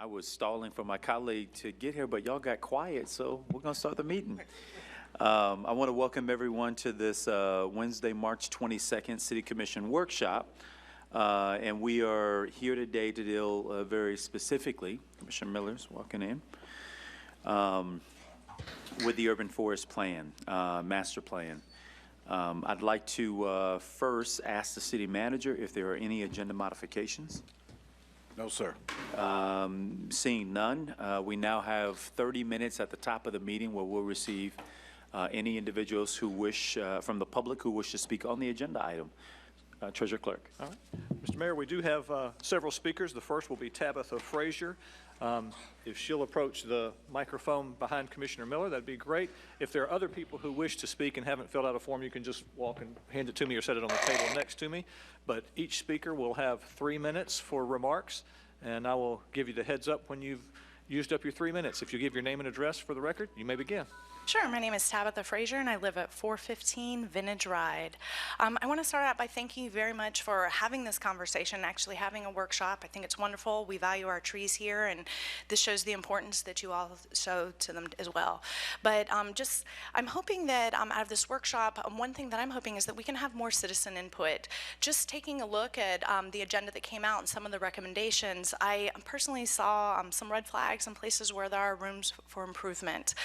I was stalling for my colleague to get here, but y'all got quiet, so we're going to start the meeting. I want to welcome everyone to this Wednesday, March 22nd City Commission workshop. And we are here today to deal very specifically, Commissioner Miller's walking in, with the Urban Forest Plan, Master Plan. I'd like to first ask the City Manager if there are any agenda modifications. No, sir. Seeing none, we now have 30 minutes at the top of the meeting where we'll receive any individuals who wish, from the public who wish to speak on the agenda item. Treasurer Clerk. All right. Mr. Mayor, we do have several speakers. The first will be Tabitha Frazier. If she'll approach the microphone behind Commissioner Miller, that'd be great. If there are other people who wish to speak and haven't filled out a form, you can just walk and hand it to me or set it on the table next to me. But each speaker will have 3 minutes for remarks, and I will give you the heads up when you've used up your 3 minutes. If you give your name and address for the record, you may begin. Sure. My name is Tabitha Frazier, and I live at 415 Vintage Ride. I want to start out by thanking you very much for having this conversation, actually having a workshop. I think it's wonderful. We value our trees here, and this shows the importance that you all show to them as well. But I'm hoping that out of this workshop, one thing that I'm hoping is that we can have more citizen input. Just taking a look at the agenda that came out and some of the recommendations, I personally saw some red flags in places where there are rooms for improvement.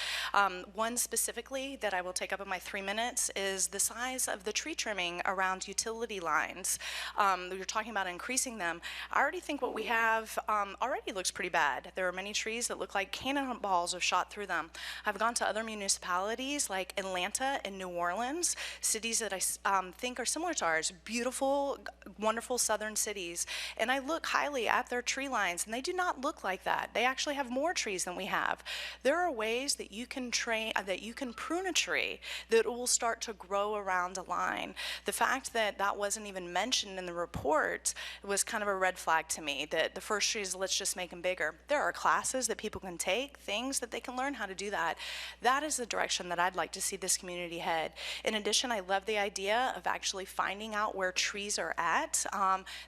One specifically that I will take up in my 3 minutes is the size of the tree trimming around utility lines. You're talking about increasing them. I already think what we have already looks pretty bad. There are many trees that look like cannonballs have shot through them. I've gone to other municipalities like Atlanta and New Orleans, cities that I think are similar to ours, beautiful, wonderful southern cities, and I look highly at their tree lines, and they do not look like that. They actually have more trees than we have. There are ways that you can prune a tree that will start to grow around a line. The fact that that wasn't even mentioned in the report was kind of a red flag to me, that the first trees, let's just make them bigger. There are classes that people can take, things that they can learn how to do that. That is the direction that I'd like to see this community head. In addition, I love the idea of actually finding out where trees are at.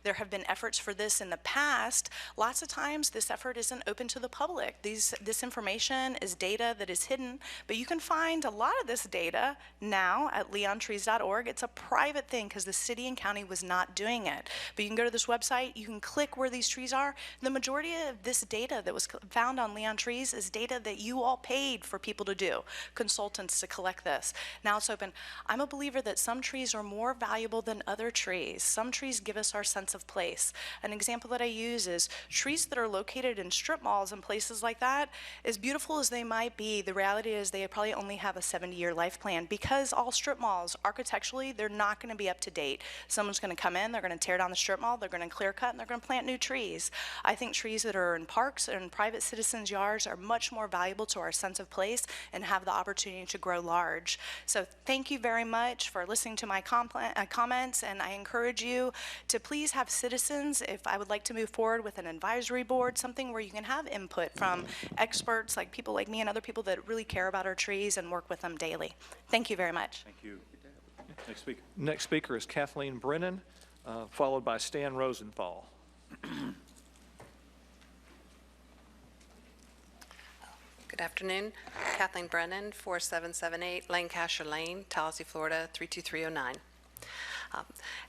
There have been efforts for this in the past. Lots of times this effort isn't open to the public. This information is data that is hidden, but you can find a lot of this data now at leontrees.org. It's a private thing because the city and county was not doing it. But you can go to this website, you can click where these trees are. The majority of this data that was found on Leon Trees is data that you all paid for people to do, consultants to collect this. Now it's open. I'm a believer that some trees are more valuable than other trees. Some trees give us our sense of place. An example that I use is trees that are located in strip malls and places like that, as beautiful as they might be, the reality is they probably only have a 70-year life plan because all strip malls, architecturally, they're not going to be up to date. Someone's going to come in, they're going to tear down the strip mall, they're going to clear cut, and they're going to plant new trees. I think trees that are in parks and private citizens' yards are much more valuable to our sense of place and have the opportunity to grow large. So thank you very much for listening to my comments, and I encourage you to please have citizens. If I would like to move forward with an advisory board, something where you can have input from experts like people like me and other people that really care about our trees and work with them daily. Thank you very much. Thank you. Next speaker. Next speaker is Kathleen Brennan, followed by Stan Rosenthal. Good afternoon. Kathleen Brennan, 4778 Lancashire Lane, Tallahassee, Florida, 32309.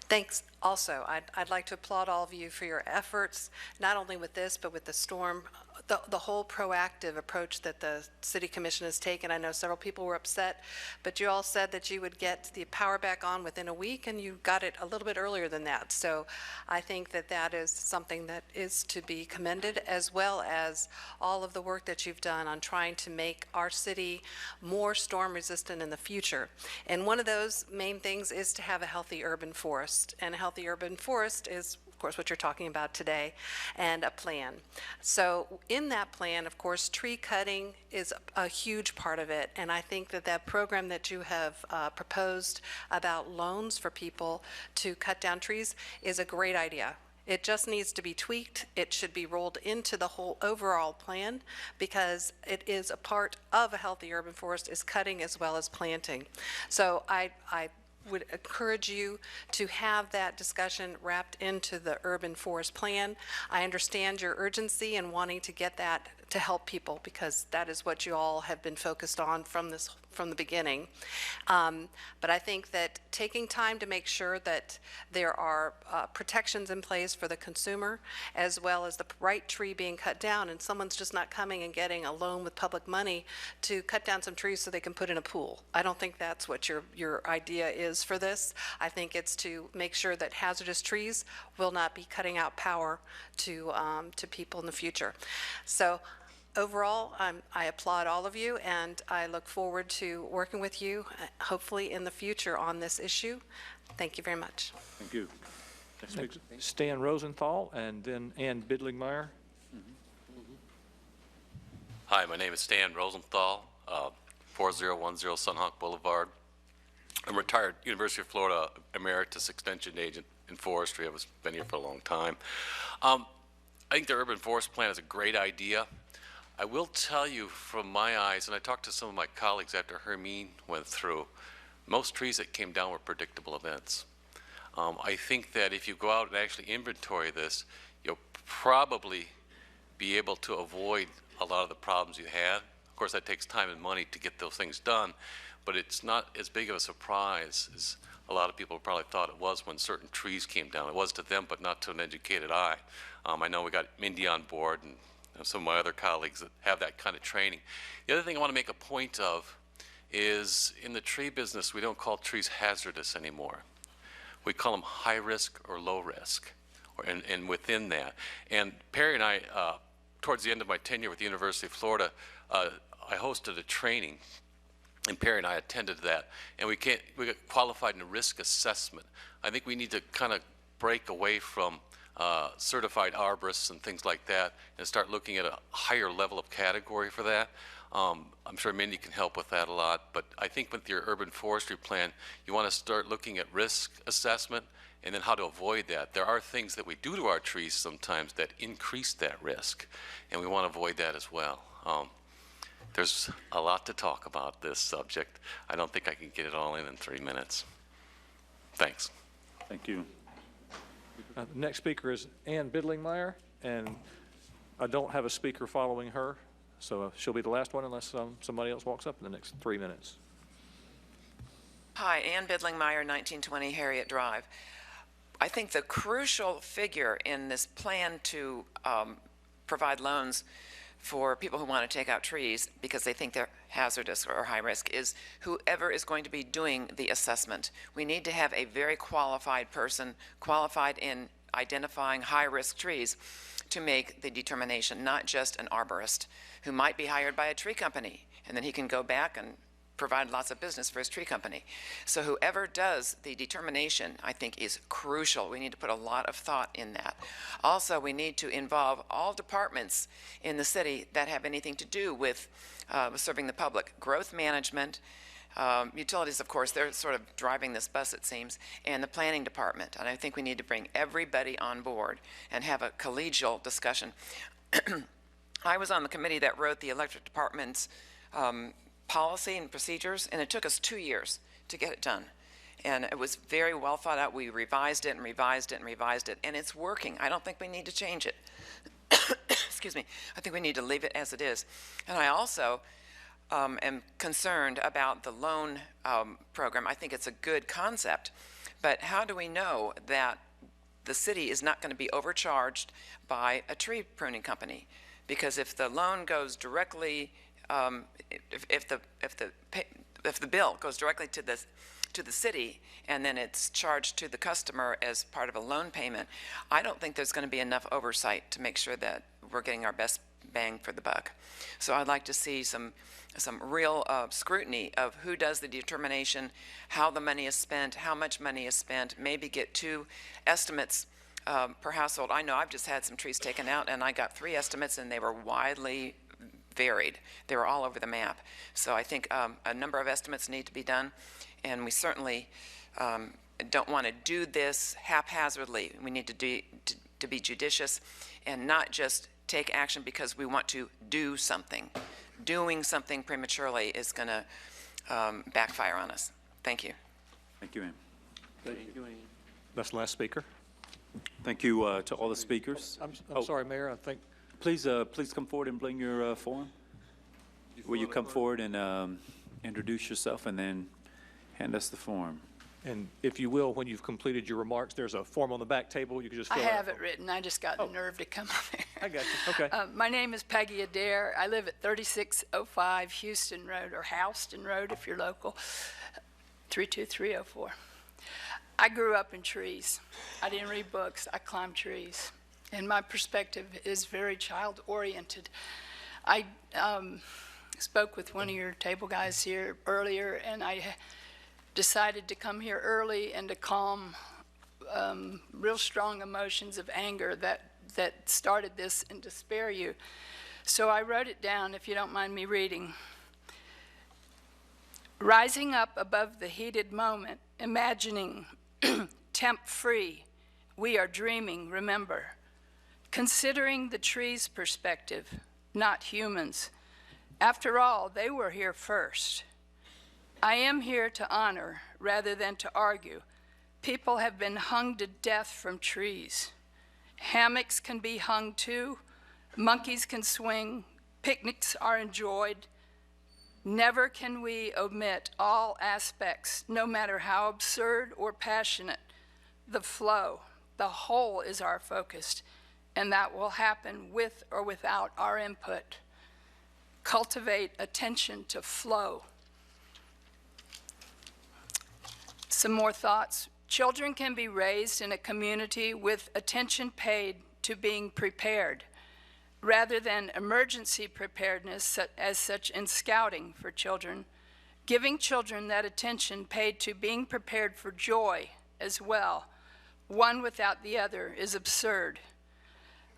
Thanks. Also, I'd like to applaud all of you for your efforts, not only with this, but with the storm, the whole proactive approach that the City Commission has taken. I know several people were upset, but you all said that you would get the power back on within a week, and you got it a little bit earlier than that. So I think that that is something that is to be commended, as well as all of the work that you've done on trying to make our city more storm resistant in the future. And one of those main things is to have a healthy urban forest. And a healthy urban forest is, of course, what you're talking about today, and a plan. So in that plan, of course, tree cutting is a huge part of it, and I think that that program that you have proposed about loans for people to cut down trees is a great idea. It just needs to be tweaked. It should be rolled into the whole overall plan, because it is a part of a healthy urban forest is cutting as well as planting. So I would encourage you to have that discussion wrapped into the urban forest plan. I understand your urgency in wanting to get that to help people, because that is what you all have been focused on from the beginning. But I think that taking time to make sure that there are protections in place for the consumer, as well as the right tree being cut down, and someone's just not coming and getting a loan with public money to cut down some trees so they can put in a pool. I don't think that's what your idea is for this. I think it's to make sure that hazardous trees will not be cutting out power to people in the future. So overall, I applaud all of you, and I look forward to working with you, hopefully in the future, on this issue. Thank you very much. Thank you. Next speaker, Stan Rosenthal, and then Ann Bidlingmeyer. Hi, my name is Stan Rosenthal, 4010 Sunhawk Boulevard. I'm retired University of Florida Emeritus Extension Agent in Forestry. I've been here for a long time. I think the urban forest plan is a great idea. I will tell you from my eyes, and I talked to some of my colleagues after Hermine went through, most trees that came down were predictable events. I think that if you go out and actually inventory this, you'll probably be able to avoid a lot of the problems you had. Of course, that takes time and money to get those things done, but it's not as big of a surprise as a lot of people probably thought it was when certain trees came down. It was to them, but not to an educated eye. I know we got Mindy on board and some of my other colleagues that have that kind of training. The other thing I want to make a point of is in the tree business, we don't call trees hazardous anymore. We call them high risk or low risk, and within that. And Perry and I, towards the end of my tenure with the University of Florida, I hosted a training, and Perry and I attended that, and we got qualified in a risk assessment. I think we need to kind of break away from certified arborists and things like that and start looking at a higher level of category for that. I'm sure Mindy can help with that a lot, but I think with your urban forestry plan, you want to start looking at risk assessment and then how to avoid that. There are things that we do to our trees sometimes that increase that risk, and we want to avoid that as well. There's a lot to talk about this subject. I don't think I can get it all in 3 minutes. Thanks. Thank you. The next speaker is Ann Bidlingmeyer, and I don't have a speaker following her, so she'll be the last one unless somebody else walks up in the next 3 minutes. Hi, Ann Bidlingmeyer, 1920 Harriet Drive. I think the crucial figure in this plan to provide loans for people who want to take out trees because they think they're hazardous or high risk is whoever is going to be doing the assessment. We need to have a very qualified person, qualified in identifying high-risk trees, to make the determination, not just an arborist who might be hired by a tree company, and then he can go back and provide lots of business for his tree company. So whoever does the determination, I think, is crucial. We need to put a lot of thought in that. Also, we need to involve all departments in the city that have anything to do with serving the public. Growth management, utilities, of course, they're sort of driving this bus, it seems, and the planning department. And I think we need to bring everybody on board and have a collegial discussion. I was on the committee that wrote the electric department's policy and procedures, and it took us 2 years to get it done. And it was very well thought out. We revised it and revised it and revised it, and it's working. I don't think we need to change it. Excuse me. I think we need to leave it as it is. And I also am concerned about the loan program. I think it's a good concept, but how do we know that the city is not going to be overcharged by a tree pruning company? Because if the loan goes directly if the bill goes directly to the city and then it's charged to the customer as part of a loan payment, I don't think there's going to be enough oversight to make sure that we're getting our best bang for the buck. So I'd like to see some real scrutiny of who does the determination, how the money is spent, how much money is spent, maybe get 2 estimates per household. I know I've just had some trees taken out and I got 3 estimates and they were widely varied. They were all over the map. So I think a number of estimates need to be done, and we certainly don't want to do this haphazardly. We need to be judicious and not just take action because we want to do something. Doing something prematurely is going to backfire on us. Thank you. Thank you, Ann. That's the last speaker. Thank you to all the speakers. I'm sorry, Mayor, I think, Please come forward and bring your form. Will you come forward and introduce yourself and then hand us the form? and if you will, when you've completed your remarks, there's a form on the back table. You can just I fill out. have it written. I just got the nerve to come up here. I got you. Okay. My name is Peggy Adair. I live at 3605 Houston Road, or Houston Road if you're local, 32304. I grew up in trees. I didn't read books. I climbed trees. And my perspective is very child-oriented. I spoke with one of your table guys here earlier, and I decided to come here early and to calm real strong emotions of anger that started this and to spare you. So I wrote it down, if you don't mind me reading. Rising up above the heated moment, imagining temp-free, we are dreaming, remember. Considering the tree's perspective, not humans. After all, they were here first. I am here to honor rather than to argue. People have been hung to death from trees. Hammocks can be hung too. Monkeys can swing. Picnics are enjoyed. Never can we omit all aspects, no matter how absurd or passionate. The flow, the whole is our focus, and that will happen with or without our input. Cultivate attention to flow. Some more thoughts. Children can be raised in a community with attention paid to being prepared, rather than emergency preparedness as such in scouting for children. Giving children that attention paid to being prepared for joy as well, one without the other, is absurd.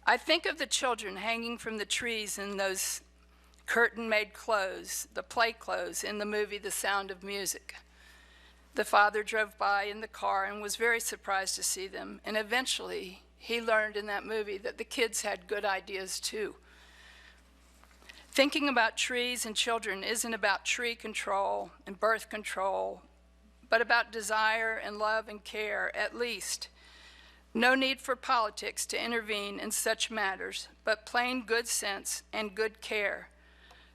I think of the children hanging from the trees in those curtain-made clothes, the play clothes in the movie The Sound of Music. The father drove by in the car and was very surprised to see them, and eventually he learned in that movie that the kids had good ideas too. Thinking about trees and children isn't about tree control and birth control, but about desire and love and care, at least. No need for politics to intervene in such matters, but plain good sense and good care.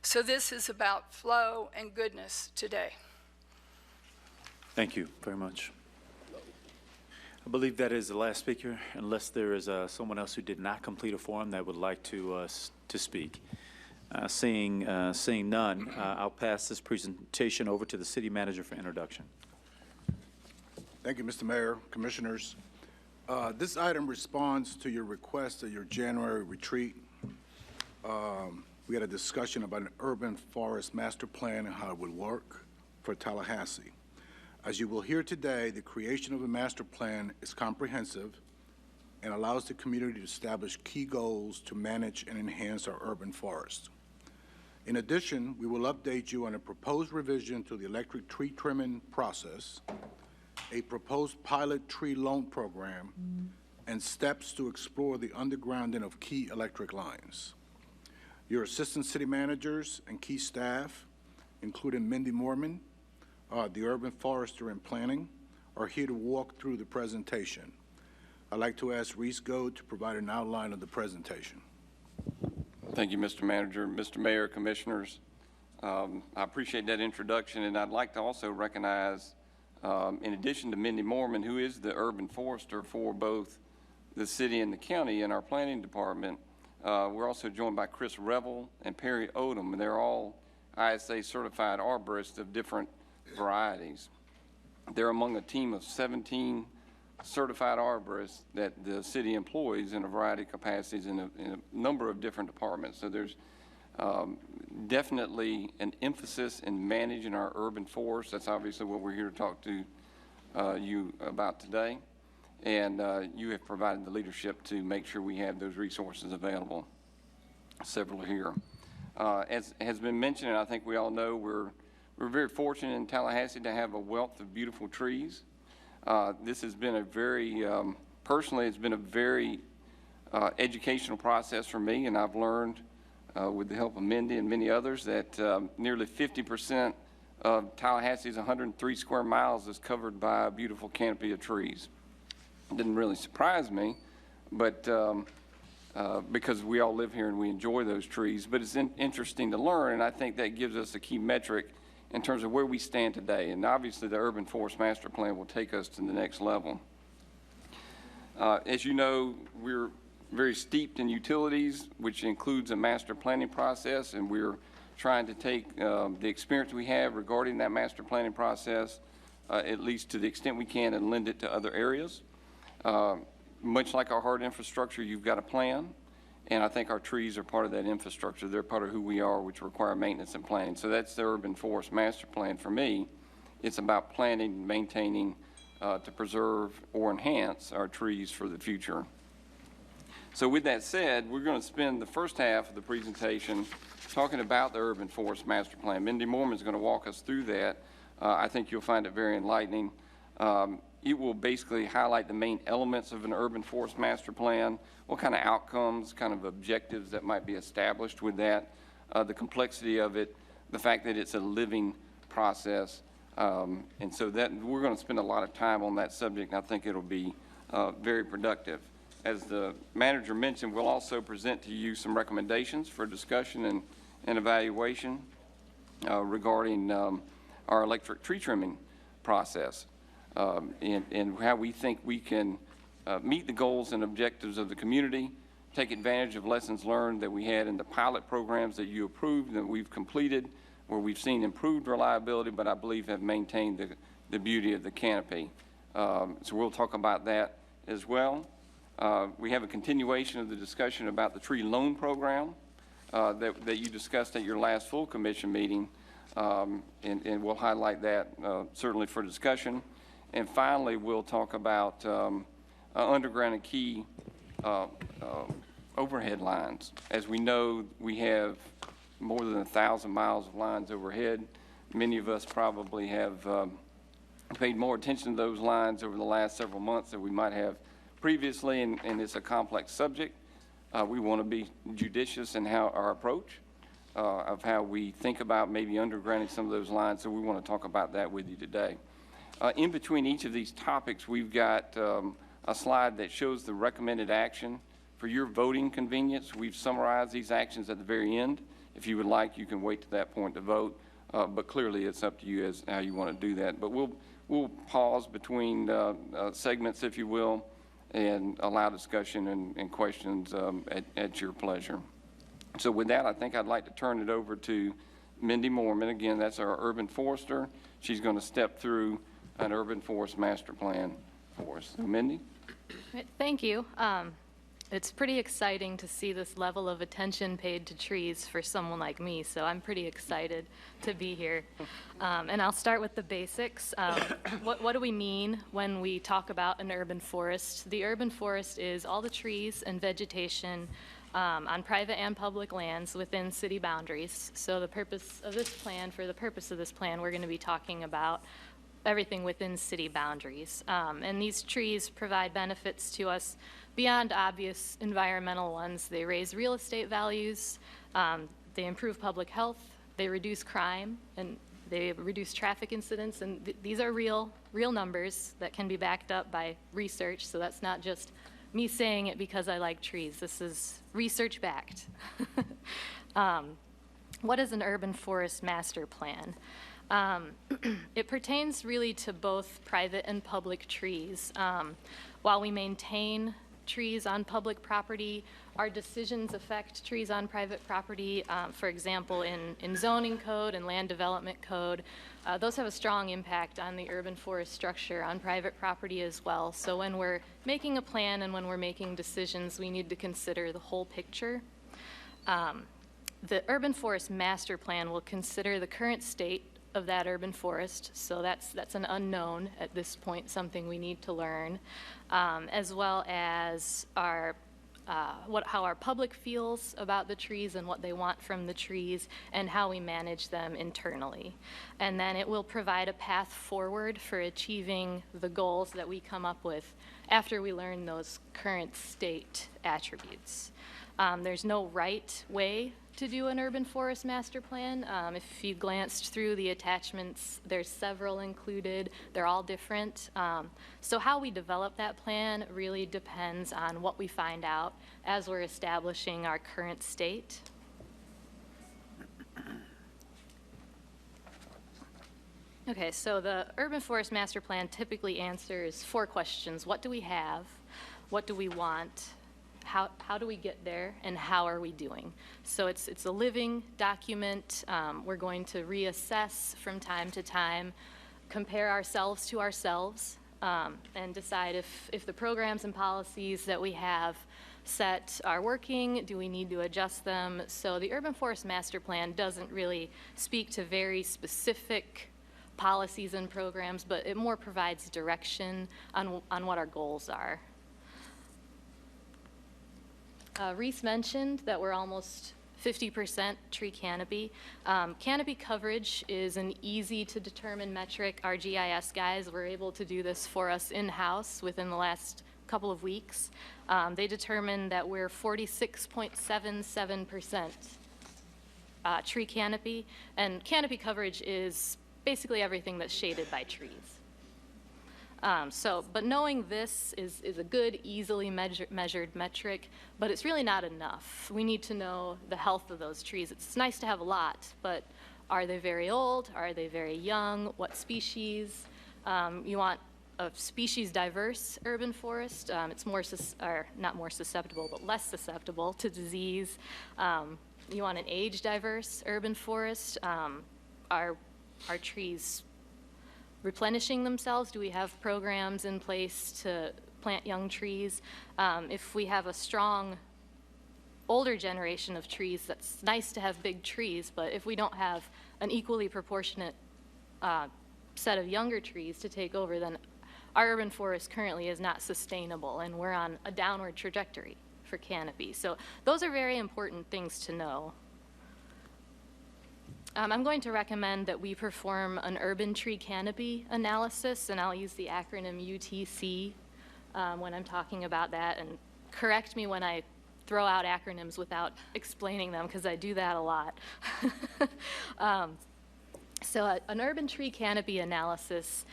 So this is about flow and goodness today. Thank you very much. I believe that is the last speaker, unless there is someone else who did not complete a form that would like to speak. Seeing none, I'll pass this presentation over to the city manager for introduction. Thank you, Mr. Mayor, Commissioners. This item responds to your request at your January retreat. We had a discussion about an urban forest master plan and how it would work for Tallahassee. As you will hear today, the creation of a master plan is comprehensive and allows the community to establish key goals to manage and enhance our urban forest. In addition, we will update you on a proposed revision to the electric tree trimming process, a proposed pilot tree loan program, and steps to explore the undergrounding of key electric lines. Your assistant city managers and key staff, including Mindy Moorman, the urban forester in planning, are here to walk through the presentation. I'd like to ask Reese Goad to provide an outline of the presentation. Thank you, Mr. Manager, Mr. Mayor, Commissioners. I appreciate that introduction, and I'd like to also recognize, in addition to Mindy Moorman, who is the urban forester for both the city and the county in our planning department, we're also joined by Chris Revel and Perry Odom, and they're all ISA certified arborists of different varieties. They're among a team of 17 certified arborists that the city employs in a variety of capacities in a number of different departments. So there's definitely an emphasis in managing our urban forest. That's obviously what we're here to talk to you about today. And you have provided the leadership to make sure we have those resources available. Several here. As has been mentioned, and I think we all know, we're very fortunate in Tallahassee to have a wealth of beautiful trees. This has been a very, personally, it's been a very educational process for me, and I've learned with the help of Mindy and many others that nearly 50% of Tallahassee's 103 square miles is covered by a beautiful canopy of trees. It didn't really surprise me, but because we all live here and we enjoy those trees, but it's interesting to learn, and I think that gives us a key metric in terms of where we stand today. And obviously, the Urban Forest Master Plan will take us to the next level. As you know, we're very steeped in utilities, which includes a master planning process, and we're trying to take the experience we have regarding that master planning process, at least to the extent we can, and lend it to other areas. Much like our hard infrastructure, you've got a plan, and I think our trees are part of that infrastructure. They're part of who we are, which require maintenance and planning. So that's the Urban Forest Master Plan for me. It's about planning, maintaining, to preserve or enhance our trees for the future. So with that said, we're going to spend the first half of the presentation talking about the Urban Forest Master Plan. Mindy Moorman is going to walk us through that. I think you'll find it very enlightening. It will basically highlight the main elements of an urban forest master plan, what kind of outcomes, kind of objectives that might be established with that, the complexity of it, the fact that it's a living process. And so that we're going to spend a lot of time on that subject, and I think it'll be very productive. As the manager mentioned, we'll also present to you some recommendations for discussion and evaluation regarding our electric tree trimming process. And how we think we can meet the goals and objectives of the community, take advantage of lessons learned that we had in the pilot programs that you approved and that we've completed, where we've seen improved reliability, but I believe have maintained the beauty of the canopy. So we'll talk about that as well. We have a continuation of the discussion about the tree loan program that you discussed at your last full commission meeting, and we'll highlight that certainly for discussion. And finally, we'll talk about underground and key overhead lines. As we know, we have more than 1,000 miles of lines overhead. Many of us probably have paid more attention to those lines over the last several months than we might have previously, and it's a complex subject. We want to be judicious in how our approach of how we think about maybe undergrounding some of those lines, so we want to talk about that with you today. In between each of these topics, we've got a slide that shows the recommended action. For your voting convenience, we've summarized these actions at the very end. If you would like, you can wait to that point to vote, but clearly it's up to you as how you want to do that. But we'll pause between segments, if you will, and allow discussion and questions at your pleasure. So with that, I think I'd like to turn it over to Mindy Moorman. Again, that's our urban forester. She's going to step through an urban forest master plan for us. So, Mindy? Thank you. It's pretty exciting to see this level of attention paid to trees for someone like me, so I'm pretty excited to be here. And I'll start with the basics. What do we mean when we talk about an urban forest? The urban forest is all the trees and vegetation on private and public lands within city boundaries. So the purpose of this plan, we're going to be talking about everything within city boundaries. And these trees provide benefits to us beyond obvious environmental ones. They raise real estate values, they improve public health, they reduce crime, and they reduce traffic incidents. And these are real numbers that can be backed up by research. So that's not just me saying it because I like trees. This is research backed. What is an urban forest master plan? It pertains really to both private and public trees. While we maintain trees on public property, our decisions affect trees on private property. For example, in zoning code and land development code, those have a strong impact on the urban forest structure on private property as well. So when we're making a plan and when we're making decisions, we need to consider the whole picture. The urban forest master plan will consider the current state of that urban forest, so that's an unknown at this point, something we need to learn, as well as our how our public feels about the trees and what they want from the trees and how we manage them internally. And then it will provide a path forward for achieving the goals that we come up with after we learn those current state attributes. There's no right way to do an urban forest master plan. If you glanced through the attachments, there's several included. They're all different. So how we develop that plan really depends on what we find out as we're establishing our current state. Okay, so the urban forest master plan typically answers 4 questions. What do we have? What do we want? How do we get there, and how are we doing? So it's a living document. We're going to reassess from time to time, compare ourselves to ourselves, and decide if the programs and policies that we have set are working, do we need to adjust them? So the urban forest master plan doesn't really speak to very specific policies and programs, but it more provides direction on what our goals are. Reese mentioned that we're almost 50% tree canopy. Canopy coverage is an easy to determine metric. Our GIS guys were able to do this for us in-house within the last couple of weeks. They determined that we're 46.77% tree canopy, and canopy coverage is basically everything that's shaded by trees. But knowing this is a good, easily measured metric, but it's really not enough. We need to know the health of those trees. It's nice to have a lot, but are they very old? Are they very young? What species? You want a species diverse urban forest. It's not more susceptible, but less susceptible to disease. You want an age diverse urban forest. Are trees replenishing themselves? Do we have programs in place to plant young trees? If we have a strong older generation of trees, that's nice to have big trees, but if we don't have an equally proportionate set of younger trees to take over, then our urban forest currently is not sustainable, and we're on a downward trajectory for canopy. So those are very important things to know. I'm going to recommend that we perform an urban tree canopy analysis, and I'll use the acronym UTC when I'm talking about that, and correct me when I throw out acronyms without explaining them, because I do that a lot. An urban tree canopy analysis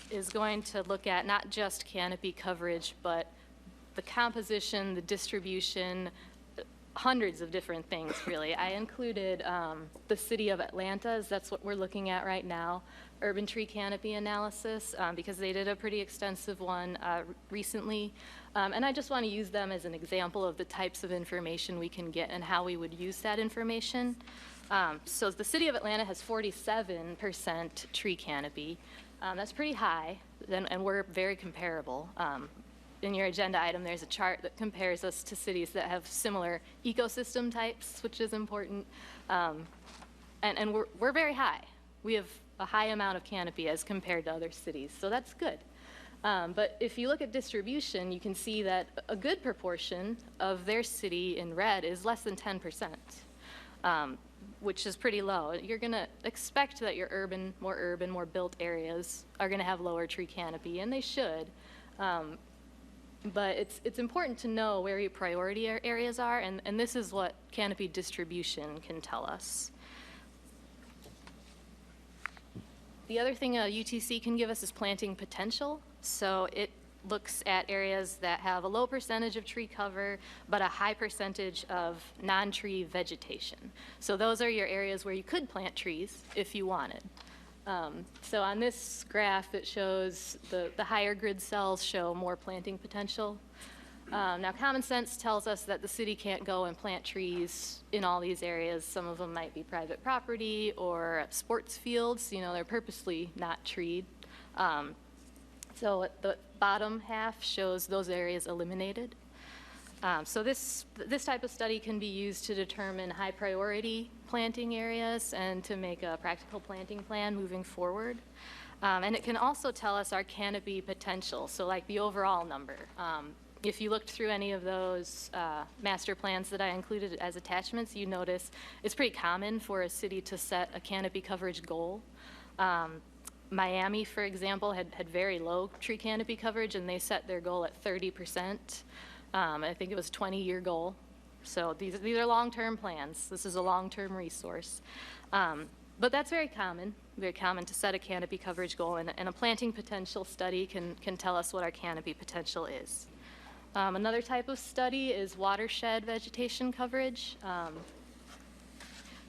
is going to look at not just canopy coverage, but the composition, the distribution, hundreds of different things, really. I included the city of Atlanta's, that's what we're looking at right now, urban tree canopy analysis, because they did a pretty extensive one recently. And I just want to use them as an example of the types of information we can get and how we would use that information. So the city of Atlanta has 47% tree canopy. That's pretty high, and we're very comparable. In your agenda item, there's a chart that compares us to cities that have similar ecosystem types, which is important. And we're very high. We have a high amount of canopy as compared to other cities, so that's good. But if you look at distribution, you can see that a good proportion of their city in red is less than 10%, which is pretty low. You're going to expect that your more built areas are going to have lower tree canopy, and they should. But it's important to know where your priority areas are, and this is what canopy distribution can tell us. The other thing a UTC can give us is planting potential. So it looks at areas that have a low percentage of tree cover, but a high percentage of non-tree vegetation. So those are your areas where you could plant trees if you wanted. So on this graph, it shows the higher grid cells show more planting potential. Now, common sense tells us that the city can't go and plant trees in all these areas. Some of them might be private property or sports fields. You know, they're purposely not treed. So the bottom half shows those areas eliminated. So this type of study can be used to determine high priority planting areas and to make a practical planting plan moving forward. And it can also tell us our canopy potential, so like the overall number. If you looked through any of those master plans that I included as attachments, you notice it's pretty common for a city to set a canopy coverage goal. Miami, for example, had very low tree canopy coverage, and they set their goal at 30%. I think it was a 20-year goal. So these are long-term plans. This is a long-term resource. But that's very common to set a canopy coverage goal, and a planting potential study can tell us what our canopy potential is. Another type of study is watershed vegetation coverage.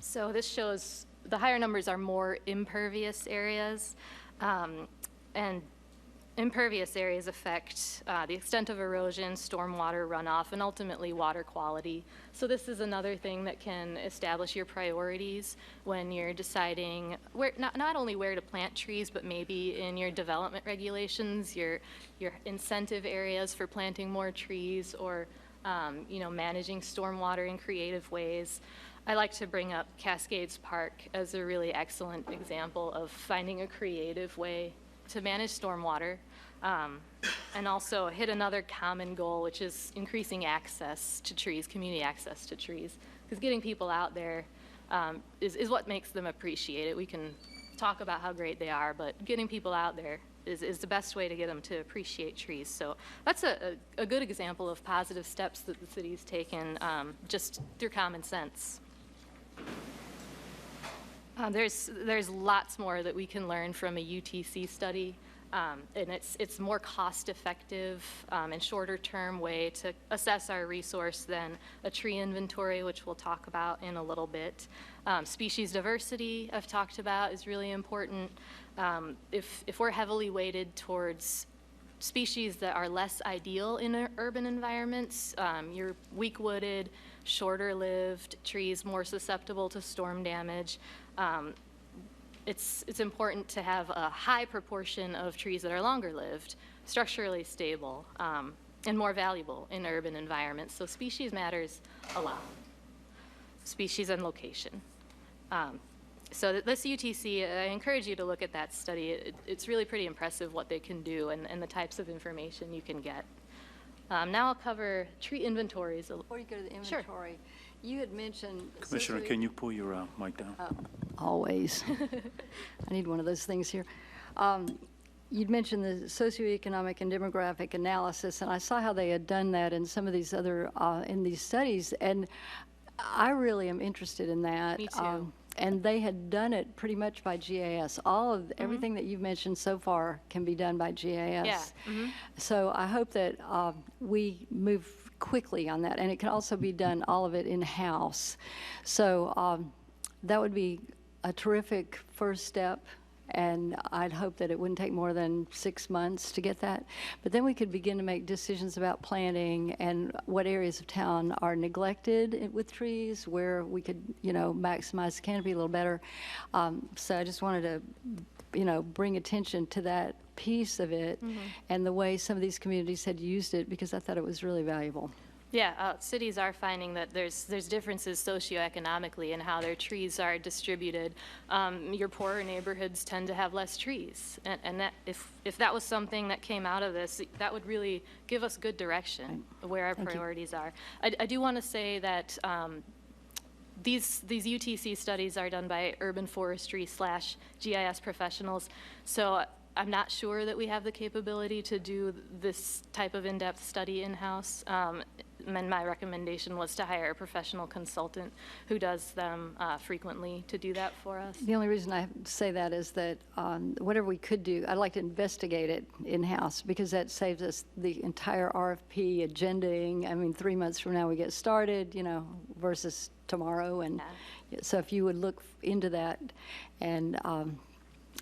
So this shows the higher numbers are more impervious areas, and impervious areas affect the extent of erosion, stormwater runoff, and ultimately water quality. So this is another thing that can establish your priorities when you're deciding where, not only where to plant trees, but maybe in your development regulations, your incentive areas for planting more trees, or managing stormwater in creative ways. I like to bring up Cascades Park as a really excellent example of finding a creative way to manage stormwater, and also hit another common goal, which is increasing access to trees, community access to trees. Because getting people out there is what makes them appreciate it. We can talk about how great they are, but getting people out there is the best way to get them to appreciate trees. So that's a good example of positive steps that the city's taken just through common sense. There's lots more that we can learn from a UTC study, and it's more cost-effective and shorter-term way to assess our resource than a tree inventory, which we'll talk about in a little bit. Species diversity, I've talked about, is really important. If we're heavily weighted towards species that are less ideal in urban environments, your weak-wooded, shorter-lived trees more susceptible to storm damage. It's important to have a high proportion of trees that are longer-lived, structurally stable, and more valuable in urban environments. So species matters a lot. Species and location. So this UTC, I encourage you to look at that study. It's really pretty impressive what they can do and the types of information you can get. Now I'll cover tree inventories. Before you go to the inventory, you had mentioned... Commissioner, can you pull your mic down? Always. I need one of those things here. You'd mentioned the socioeconomic and demographic analysis, and I saw how they had done that in some of these other, in these studies, and I really am interested in that. Me too. And they had done it pretty much by GIS. All of everything that you've mentioned so far can be done by GIS. Yeah. So I hope that we move quickly on that, and it can also be done, all of it in-house. So that would be a terrific first step, and I'd hope that it wouldn't take more than 6 months to get that. But then we could begin to make decisions about planting and what areas of town are neglected with trees, where we could, maximize the canopy a little better. So I just wanted to, bring attention to that piece of it and the way some of these communities had used it, because I thought it was really valuable. Yeah, cities are finding that there's differences socioeconomically in how their trees are distributed. Your poorer neighborhoods tend to have less trees, and that if that was something that came out of this, that would really give us good direction where our priorities are. I do want to say that these UTC studies are done by urban forestry / GIS professionals, so I'm not sure that we have the capability to do this type of in-depth study in-house. And my recommendation was to hire a professional consultant who does them frequently to do that for us. The only reason I say that is that whatever we could do, I'd like to investigate it in-house, because that saves us the entire RFP agendaing. I mean, 3 months from now we get started, versus tomorrow. And so if you would look into that and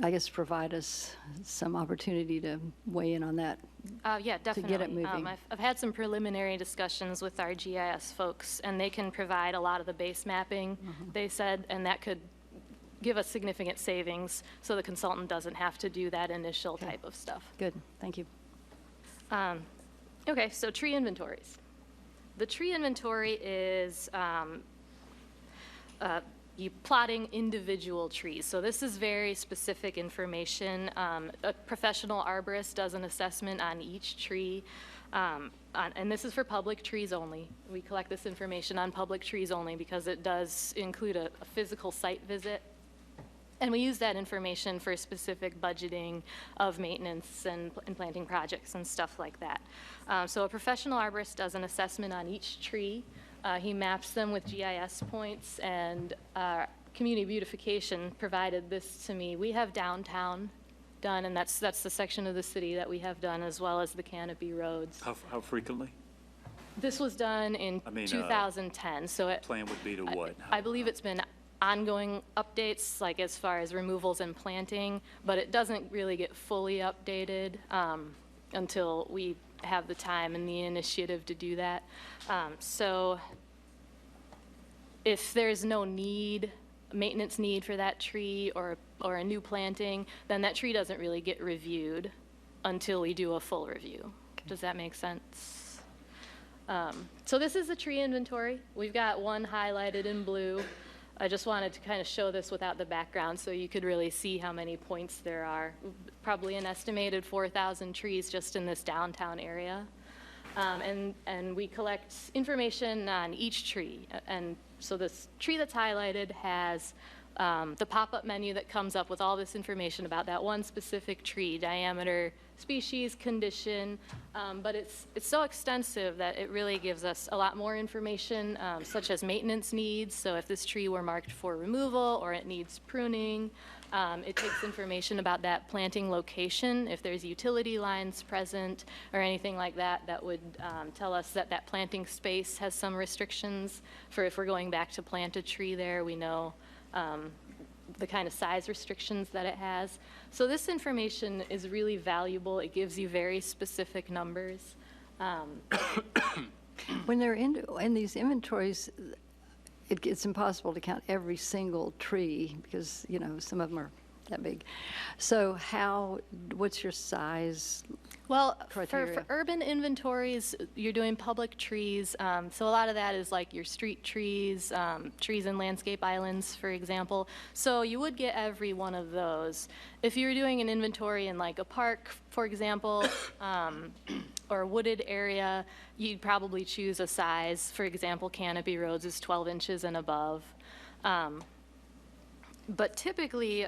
I guess provide us some opportunity to weigh in on that. Yeah, definitely. To get it moving. I've had some preliminary discussions with our GIS folks, and they can provide a lot of the base mapping, they said, and that could give us significant savings, so the consultant doesn't have to do that initial type of stuff. Good, thank you. Okay, so tree inventories. The tree inventory is you plotting individual trees. So this is very specific information. A professional arborist does an assessment on each tree, and this is for public trees only. We collect this information on public trees only because it does include a physical site visit. And we use that information for specific budgeting of maintenance and planting projects and stuff like that. So a professional arborist does an assessment on each tree. He maps them with GIS points, and Community Beautification provided this to me. We have downtown done, and that's the section of the city that we have done, as well as the canopy roads. How frequently? This was done in I mean, 2010, so it, Plan would be to what? I believe it's been ongoing updates, like as far as removals and planting, but it doesn't really get fully updated until we have the time and the initiative to do that. So if there's no need, maintenance need for that tree or a new planting, then that tree doesn't really get reviewed until we do a full review. Does that make sense? So this is the tree inventory. We've got one highlighted in blue. I just wanted to kind of show this without the background so you could really see how many points there are. Probably an estimated 4,000 trees just in this downtown area. And we collect information on each tree. And so this tree that's highlighted has the pop-up menu that comes up with all this information about that one specific tree, diameter, species, condition, but it's so extensive that it really gives us a lot more information, such as maintenance needs. So if this tree were marked for removal or it needs pruning, it takes information about that planting location. If there's utility lines present or anything like that, that would tell us that that planting space has some restrictions. For if we're going back to plant a tree there, we know the kind of size restrictions that it has. So this information is really valuable. It gives you very specific numbers. When they're in these inventories, it's impossible to count every single tree because, you know, some of them are that big. So what's your size? Well, criteria? for urban inventories, you're doing public trees. So a lot of that is like your street trees, trees and landscape islands, for example. So you would get every one of those. If you were doing an inventory in like a park, for example, or a wooded area, you'd probably choose a size. For example, canopy roads is 12 inches and above. But typically,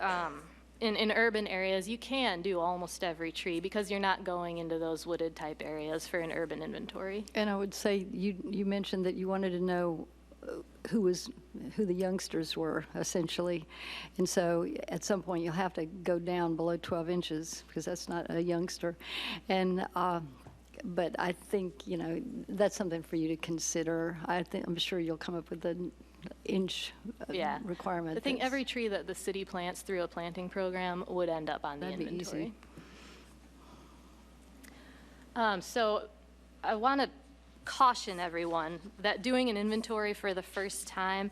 in urban areas, you can do almost every tree because you're not going into those wooded type areas for an urban inventory. And I would say you mentioned that you wanted to know who the youngsters were, essentially. And so at some point, you'll have to go down below 12 inches because that's not a youngster. And but I think, you know, that's something for you to consider. I'm sure you'll come up with an inch requirement. I think every tree that the city plants through a planting program would end up on the inventory. So I want to caution everyone that doing an inventory for the first time,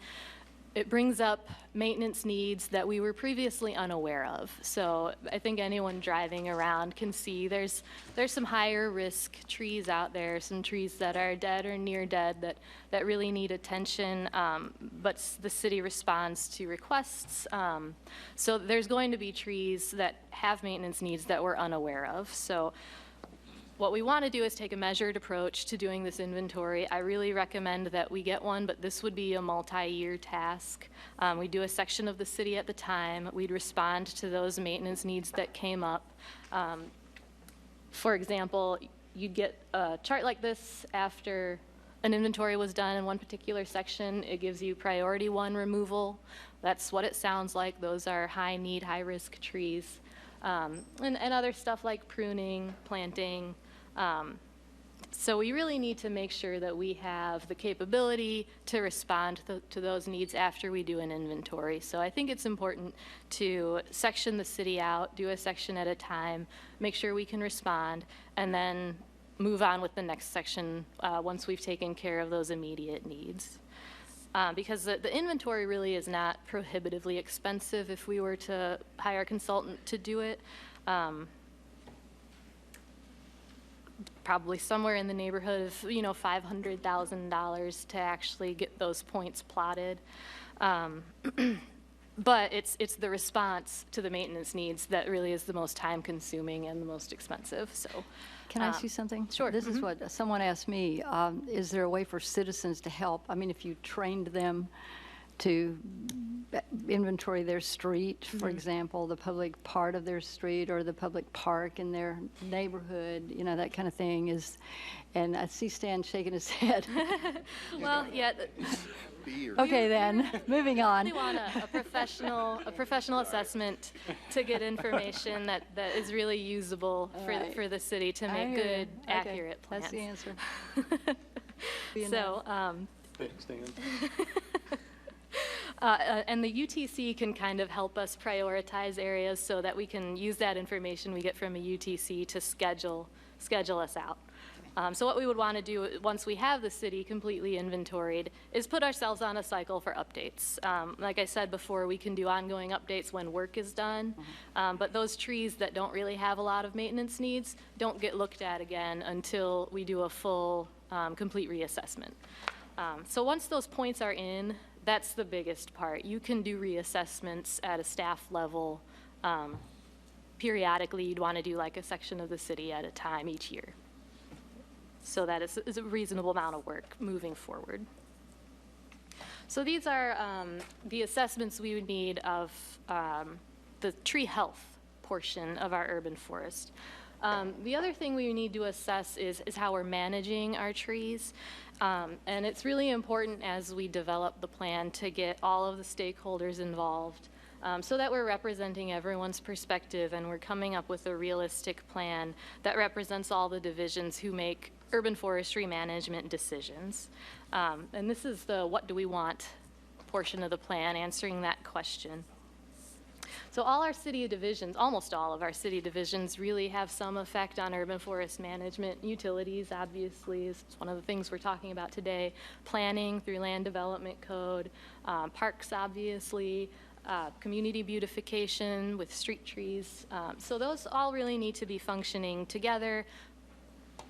it brings up maintenance needs that we were previously unaware of. So I think anyone driving around can see there's some higher risk trees out there, some trees that are dead or near dead that really need attention, but the city responds to requests. So there's going to be trees that have maintenance needs that we're unaware of. So what we want to do is take a measured approach to doing this inventory. I really recommend that we get one, but this would be a multi-year task. We'd do a section of the city at the time. We'd respond to those maintenance needs that came up. For example, you'd get a chart like this after an inventory was done in one particular section. It gives you priority 1 removal. That's what it sounds like. Those are high need, high risk trees. And other stuff like pruning, planting. So we really need to make sure that we have the capability to respond to those needs after we do an inventory. So I think it's important to section the city out, do a section at a time, make sure we can respond, and then move on with the next section once we've taken care of those immediate needs. Because the inventory really is not prohibitively expensive if we were to hire a consultant to do it. Probably somewhere in the neighborhood of, $500,000 to actually get those points plotted. But it's the response to the maintenance needs that really is the most time-consuming and the most expensive. So, can I ask you something? Sure. This is what someone asked me. Is there a way for citizens to help? I mean, if you trained them to inventory their street, for example, the public part of their street or the public park in their neighborhood, you know, that kind of thing is, and I see Stan shaking his head. Well, yeah, Okay, then, moving on. we want a professional assessment to get information that is really usable right. for the city to I make hear you. good, Okay, accurate plans. That's the answer. So, and the UTC can kind of help us prioritize areas so that we can use that information we get from a UTC to schedule us out. So what we would want to do once we have the city completely inventoried is put ourselves on a cycle for updates. Like I said before, we can do ongoing updates when work is done, but those trees that don't really have a lot of maintenance needs don't get looked at again until we do a full, complete reassessment. So once those points are in, that's the biggest part. You can do reassessments at a staff level. Periodically, you'd want to do like a section of the city at a time each year. So that is a reasonable amount of work moving forward. So these are the assessments we would need of the tree health portion of our urban forest. The other thing we need to assess is how we're managing our trees. And it's really important as we develop the plan to get all of the stakeholders involved so that we're representing everyone's perspective and we're coming up with a realistic plan that represents all the divisions who make urban forestry management decisions. And this is the what do we want portion of the plan, answering that question. So all our city divisions, almost all of our city divisions really have some effect on urban forest management. Utilities, obviously, is one of the things we're talking about today. Planning through land development code. Parks, obviously. Community beautification with street trees. So those all really need to be functioning together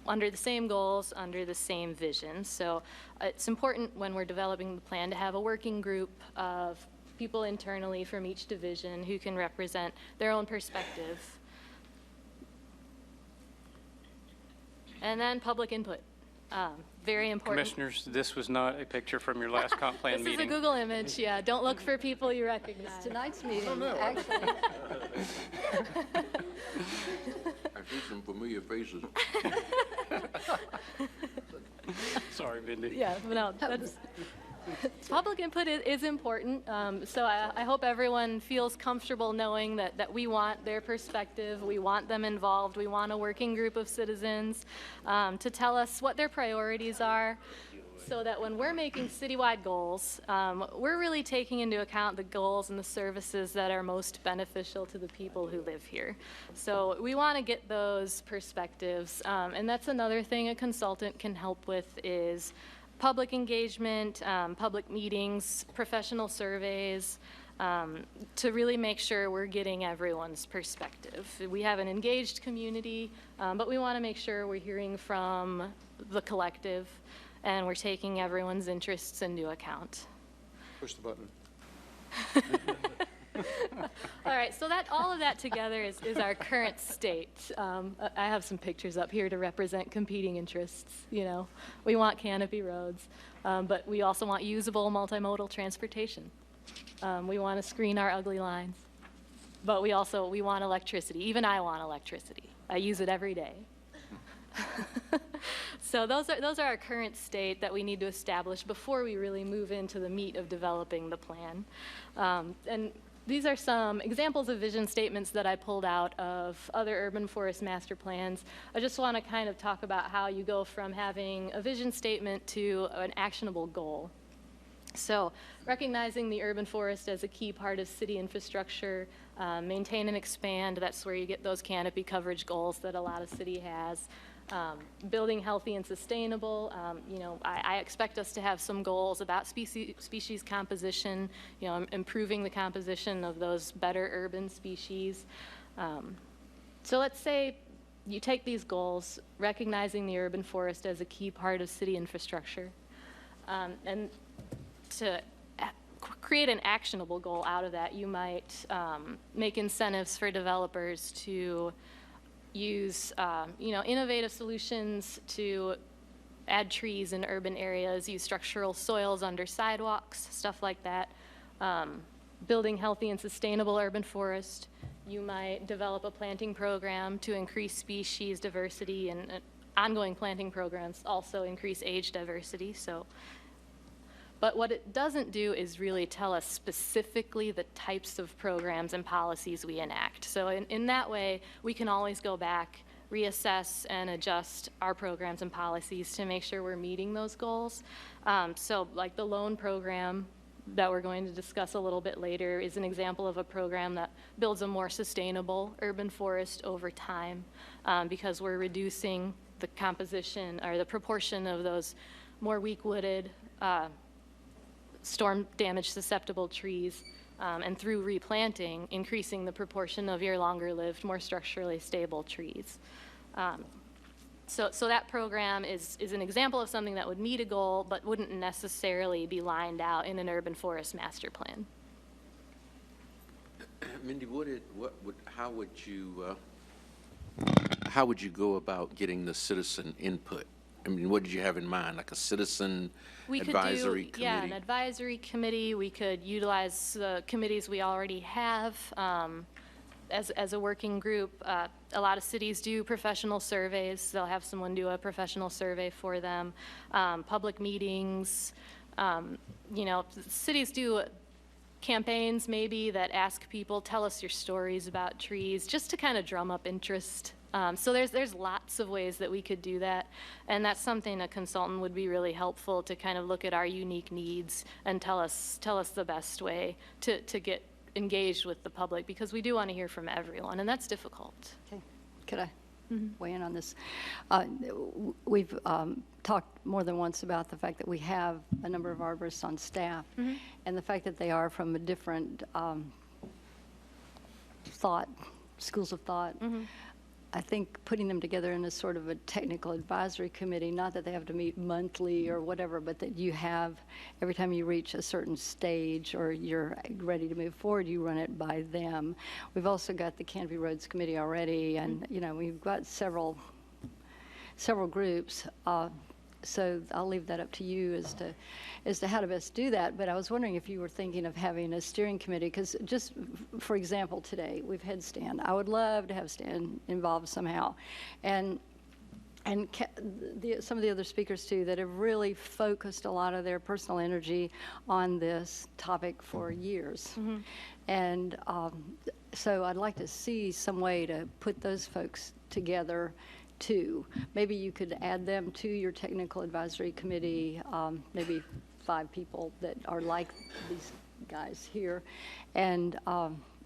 under the same goals, under the same vision. So it's important when we're developing the plan to have a working group of people internally from each division who can represent their own perspective. And then public input, very important. Commissioners, this was not a picture from your last comp plan This meeting. is a Google image, yeah. Don't look for people you recognize. Tonight's meeting, actually. I see some familiar faces. Sorry, Mindy. Yeah, no, that's, public input is important. So I hope everyone feels comfortable knowing that we want their perspective, we want them involved, we want a working group of citizens to tell us what their priorities are, so that when we're making citywide goals, we're really taking into account the goals and the services that are most beneficial to the people who live here. So we want to get those perspectives, and that's another thing a consultant can help with is public engagement, public meetings, professional surveys, to really make sure we're getting everyone's perspective. We have an engaged community, but we want to make sure we're hearing from the collective and we're taking everyone's interests into account. Push the button. All right, so that all of that together is our current state. I have some pictures up here to represent competing interests. You know, we want canopy roads, but we also want usable multimodal transportation. We want to screen our ugly lines, but we want electricity. Even I want electricity. I use it every day. So those are our current state that we need to establish before we really move into the meat of developing the plan. And these are some examples of vision statements that I pulled out of other urban forest master plans. I just want to kind of talk about how you go from having a vision statement to an actionable goal. So recognizing the urban forest as a key part of city infrastructure, maintain and expand, that's where you get those canopy coverage goals that a lot of city has. Building healthy and sustainable, you know, I expect us to have some goals about species composition, you know, improving the composition of those better urban species. So let's say you take these goals, recognizing the urban forest as a key part of city infrastructure, and to create an actionable goal out of that, you might make incentives for developers to use, you know, innovative solutions to add trees in urban areas, use structural soils under sidewalks, stuff like that. Building healthy and sustainable urban forest. You might develop a planting program to increase species diversity, and ongoing planting programs also increase age diversity. But what it doesn't do is really tell us specifically the types of programs and policies we enact. So in that way, we can always go back, reassess and adjust our programs and policies to make sure we're meeting those goals. So like the loan program that we're going to discuss a little bit later is an example of a program that builds a more sustainable urban forest over time, because we're reducing the composition or the proportion of those more weak-wooded, storm damage susceptible trees, and through replanting, increasing the proportion of your longer-lived, more structurally stable trees. So that program is an example of something that would meet a goal, but wouldn't necessarily be lined out in an urban forest master plan. Mindy, how would you go about getting the citizen input? I mean, what did you have in mind, like a citizen advisory committee? Yeah, an advisory committee. We could utilize the committees we already have as a working group. A lot of cities do professional surveys. They'll have someone do a professional survey for them. Public meetings. You know, cities do campaigns maybe that ask people, tell us your stories about trees, just to kind of drum up interest. So there's lots of ways that we could do that, and that's something a consultant would be really helpful to kind of look at our unique needs and tell us the best way to get engaged with the public, because we do want to hear from everyone, and that's difficult. Okay. Could I weigh in on this? We've talked more than once about the fact that we have a number of arborists on staff, and the fact that they are from a different schools of thought. I think putting them together in a sort of a technical advisory committee, not that they have to meet monthly or whatever, but that you have, every time you reach a certain stage or you're ready to move forward, you run it by them. We've also got the Canopy Roads Committee already, and you know, we've got several groups. So I'll leave that up to you as to how to best do that. But I was wondering if you were thinking of having a steering committee, because just for example, today we've had Stan. I would love to have Stan involved somehow, and some of the other speakers too that have really focused a lot of their personal energy on this topic for years. And so I'd like to see some way to put those folks together too. Maybe you could add them to your technical advisory committee, maybe 5 people that are like these guys here, and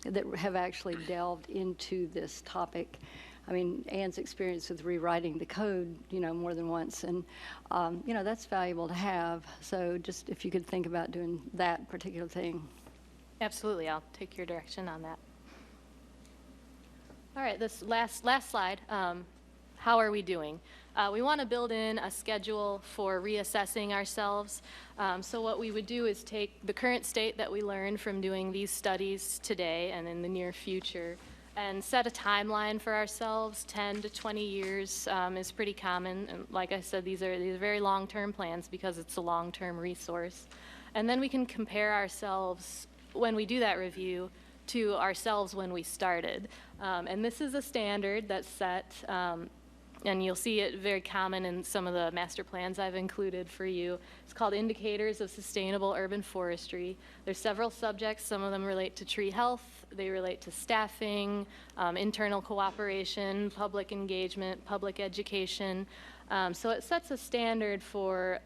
that have actually delved into this topic. I mean, Ann's experience with rewriting the code, you know, more than once, and you know, that's valuable to have. So just if you could think about doing that particular thing. Absolutely, I'll take your direction on that. All right, this last slide. How are we doing? We want to build in a schedule for reassessing ourselves. So what we would do is take the current state that we learned from doing these studies today and in the near future, and set a timeline for ourselves. 10 to 20 years is pretty common. And like I said, these are very long-term plans because it's a long-term resource. And then we can compare ourselves, when we do that review, to ourselves when we started. And this is a standard that's set, and you'll see it very common in some of the master plans I've included for you. It's called Indicators of Sustainable Urban Forestry. There's several subjects. Some of them relate to tree health. They relate to staffing, internal cooperation, public engagement, public education. So it sets a standard for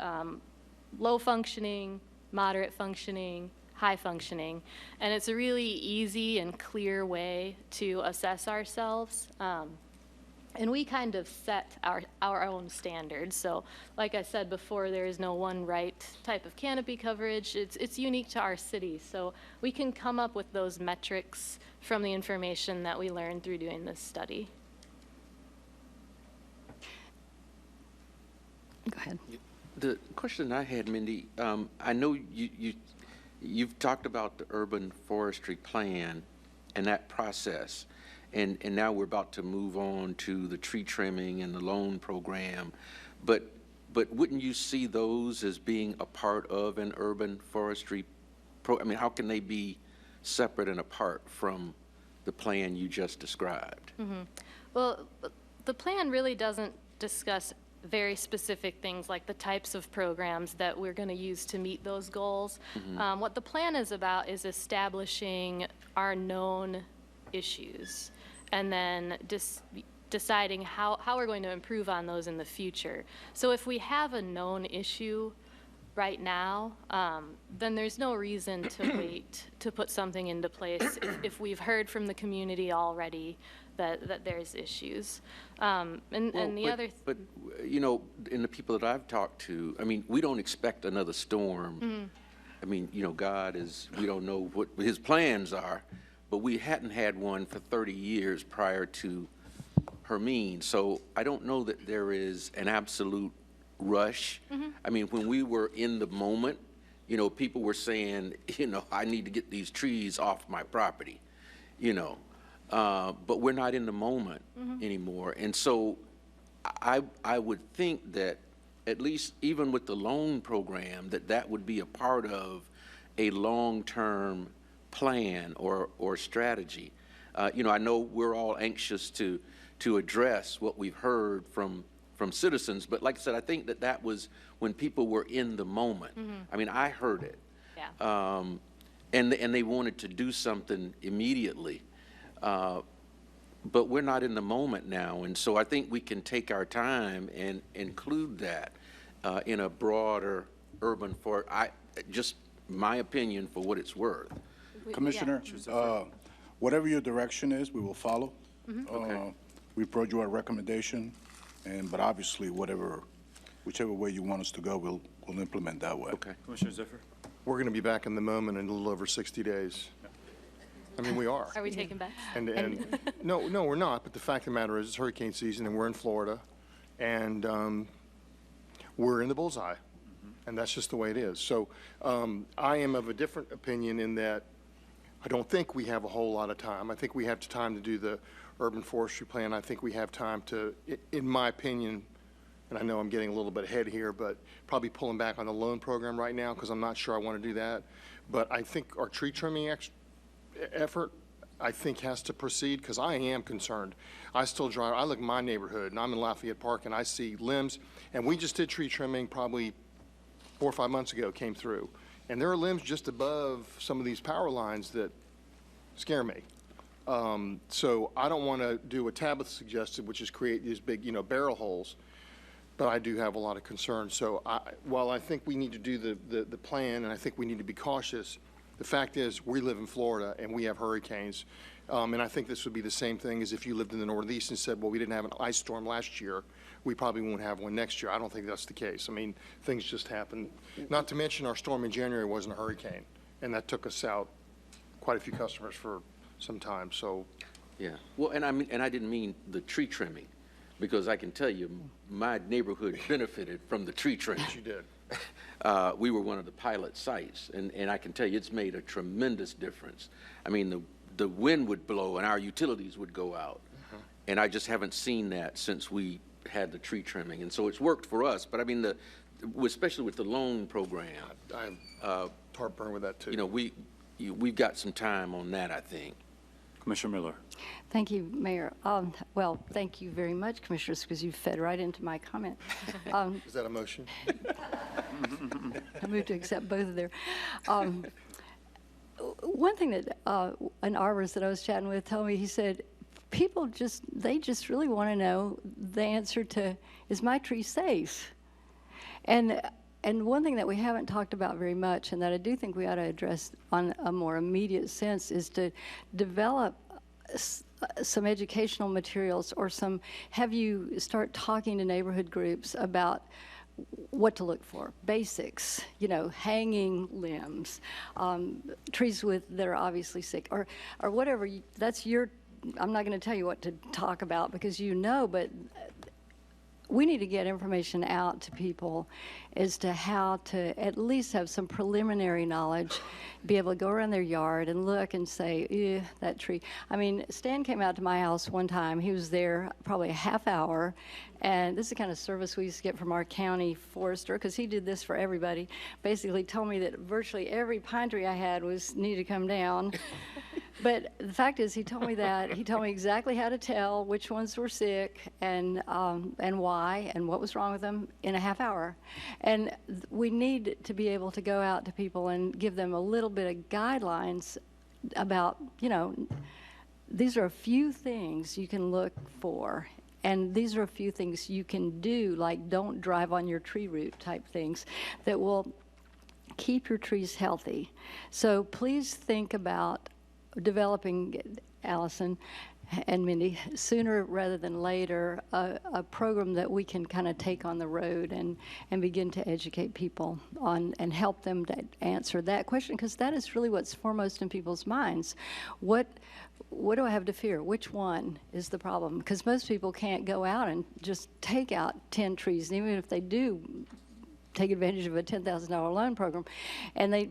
low functioning, moderate functioning, high functioning. And it's a really easy and clear way to assess ourselves. And we kind of set our own standards. So like I said before, there is no one right type of canopy coverage. It's unique to our city. So we can come up with those metrics from the information that we learned through doing this study. Go ahead. The question I had, Mindy, I know you've talked about the urban forestry plan and that process. And now we're about to move on to the tree trimming and the loan program. But But wouldn't you see those as being a part of an urban forestry I mean, how can they be separate and apart from the plan you just described? Well, the plan really doesn't discuss very specific things like the types of programs that we're going to use to meet those goals. What the plan is about is establishing our known issues and then deciding how we're going to improve on those in the future. So if we have a known issue right now, then there's no reason to wait to put something into place if we've heard from the community already that there's issues. And the other. But, you know, in the people that I've talked to, I mean, we don't expect another storm. I mean, you know, we don't know what his plans are, but we hadn't had one for 30 years prior to Hermine. So I don't know that there is an absolute rush. I mean, when we were in the moment, you know, people were saying, you know, I need to get these trees off my property, you know. But we're not in the moment anymore. And so I would think that at least even with the loan program, that would be a part of a long-term plan or strategy. You know, I know we're all anxious to address what we've heard from citizens, but like I said, I think that was when people were in the moment. I mean, I heard it. Yeah. And they wanted to do something immediately. But we're not in the moment now, and so I think we can take our time and include that in a broader urban just my opinion for what it's worth. Commissioner, whatever your direction is, we will follow. Okay. We've brought you our recommendation, but obviously, whichever way you want us to go, we'll implement that way. Okay. Commissioner Ziffer? We're going to be back in the moment in a little over 60 days. I mean, we are. Are we taking bets? And no, we're not. But the fact of the matter is, it's hurricane season, and we're in Florida, and we're in the bullseye, and that's just the way it is. So I am of a different opinion in that I don't think we have a whole lot of time. I think we have time to do the urban forestry plan. I think we have time to, in my opinion, and I know I'm getting a little bit ahead here, but probably pulling back on the loan program right now because I'm not sure I want to do that. But I think our tree trimming effort, I think, has to proceed because I am concerned. I look at my neighborhood, and I'm in Lafayette Park, and I see limbs, and we just did tree trimming probably 4 or 5 months ago, came through. And there are limbs just above some of these power lines that scare me. So I don't want to do what Tabitha suggested, which is create these big, barrel holes, but I do have a lot of concerns. So while I think we need to do the plan, and I think we need to be cautious, the fact is we live in Florida and we have hurricanes. And I think this would be the same thing as if you lived in the Northeast and said, well, we didn't have an ice storm last year. We probably won't have one next year. I don't think that's the case. I mean, things just happen. Not to mention our storm in January wasn't a hurricane, and that took us out quite a few customers for some time. So, yeah. Well, and I didn't mean the tree trimming, because I can tell you my neighborhood benefited from the tree trimming. you did. We were one of the pilot sites, and I can tell you it's made a tremendous difference. I mean, the wind would blow and our utilities would go out, and I just haven't seen that since we had the tree trimming, and so it's worked for us. But I mean, especially with the loan program, I'm heartburn with that too. You know, we've got some time on that, I think. Commissioner Miller? Thank you, Mayor. Well, thank you very much, Commissioners, because you fed right into my comment. Is that a motion? I move to accept both of their. One thing that an arborist that I was chatting with told me, he said, people just really want to know the answer to, is my tree safe? And one thing that we haven't talked about very much, and that I do think we ought to address on a more immediate sense, is to develop some educational materials or have you start talking to neighborhood groups about what to look for, basics, hanging limbs, trees that are obviously sick, or whatever. I'm not going to tell you what to talk about because but we need to get information out to people as to how to at least have some preliminary knowledge, be able to go around their yard and look and say, that tree. I mean, Stan came out to my house one time. He was there probably a half hour, and this is the kind of service we used to get from our county forester, because he did this for everybody. Basically told me that virtually every pine tree I had needed to come down. But the fact is, he told me that. He told me exactly how to tell which ones were sick and why and what was wrong with them in a half hour. And we need to be able to go out to people and give them a little bit of guidelines about, these are a few things you can look for. And these are a few things you can do, like don't drive on your tree root type things that will keep your trees healthy. So please think about developing, Allison and Mindy, sooner rather than later, a program that we can kind of take on the road and begin to educate people on and help them to answer that question, because that is really what's foremost in people's minds. What do I have to fear? Which one is the problem? Because most people can't go out and just take out 10 trees, and even if they do take advantage of a $10,000 loan program,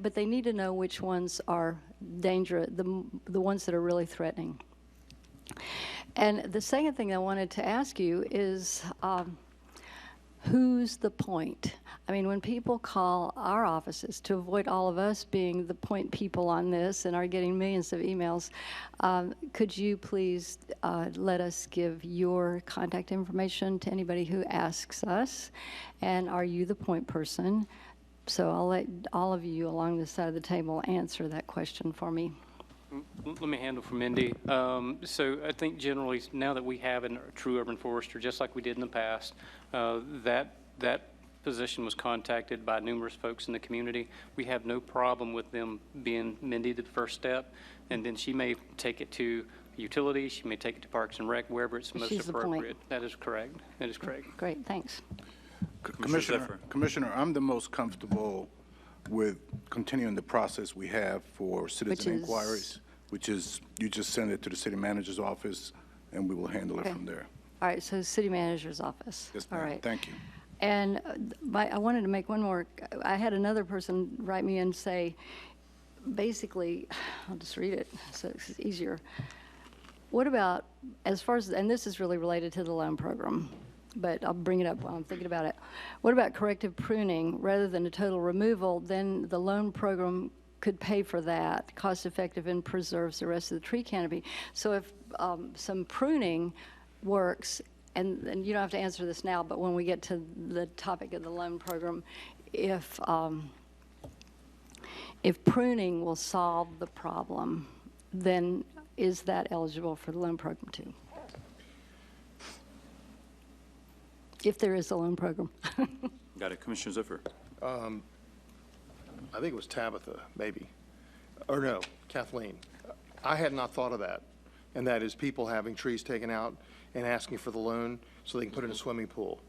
but they need to know which ones are dangerous, the ones that are really threatening. And the second thing I wanted to ask you is, who's the point? I mean, when people call our offices, to avoid all of us being the point people on this and are getting millions of emails, could you please let us give your contact information to anybody who asks us? And are you the point person? So I'll let all of you along this side of the table answer that question for me. Let me handle for Mindy. So I think generally, now that we have a true urban forester, just like we did in the past, that position was contacted by numerous folks in the community. We have no problem with them being Mindy the first step, and then she may take it to utilities, she may take it to Parks and Rec, wherever it's most She's the point. appropriate. That is correct. That is correct. Great, thanks. Commissioner, I'm the most comfortable with continuing the process we have for citizen inquiries, which is you just send it to the city manager's office, and we will handle it from there. All right, so city manager's office. Yes, All ma'am. right. Thank you. And I wanted to make one more. I had another person write me and say, basically, I'll just read it so it's easier. What about, as far as, and this is really related to the loan program, but I'll bring it up while I'm thinking about it. What about corrective pruning? Rather than a total removal, then the loan program could pay for that, cost effective, and preserves the rest of the tree canopy. So if some pruning works, and you don't have to answer this now, but when we get to the topic of the loan program, if pruning will solve the problem, then is that eligible for the loan program too? If there is a loan program. Got it. Commissioner Ziffer. I think it was Tabitha, maybe. Or no, Kathleen. I had not thought of that. And that is people having trees taken out and asking for the loan so they can put it in a swimming pool.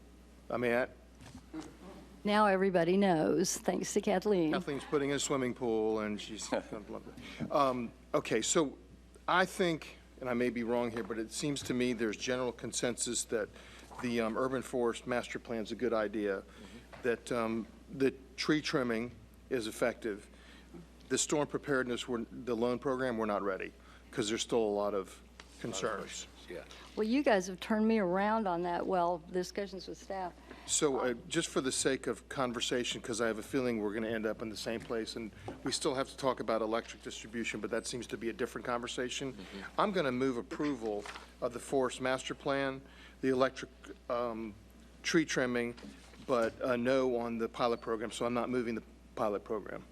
I mean, Now everybody knows, thanks to Kathleen. Kathleen's putting in a swimming pool and she's, okay, so I think, and I may be wrong here, but it seems to me there's general consensus that the urban forest master plan is a good idea, that the tree trimming is effective. The storm preparedness, the loan program, we're not ready because there's still a lot of concerns. Yeah. Well, you guys have turned me around on that, discussions with staff. So just for the sake of conversation, because I have a feeling we're going to end up in the same place, and we still have to talk about electric distribution, but that seems to be a different conversation. I'm going to move approval of the forest master plan, the electric tree trimming, but no on the pilot program, so I'm not moving the pilot program.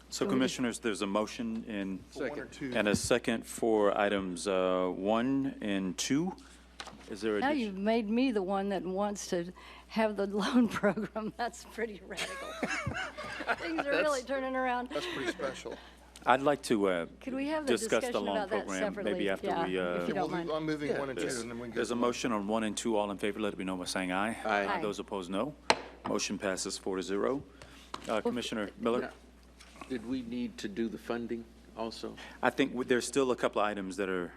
So Commissioners, there's a motion Second. and a second for items 1 and 2. Is there Now a? you've made me the one that wants to have the loan program. That's pretty radical. Things are really turning around. That's pretty special. I'd like to Could we have the discuss the discussion loan about that program separately? maybe after Yeah, we. if you don't mind. I'm moving 1 and 2, and then we can go. There's a motion on 1 and 2. All in favor, let me know by saying aye. Aye. Those opposed, no. Motion passes 4-0. Commissioner Miller? Did we need to do the funding also? I think there's still a couple of items that are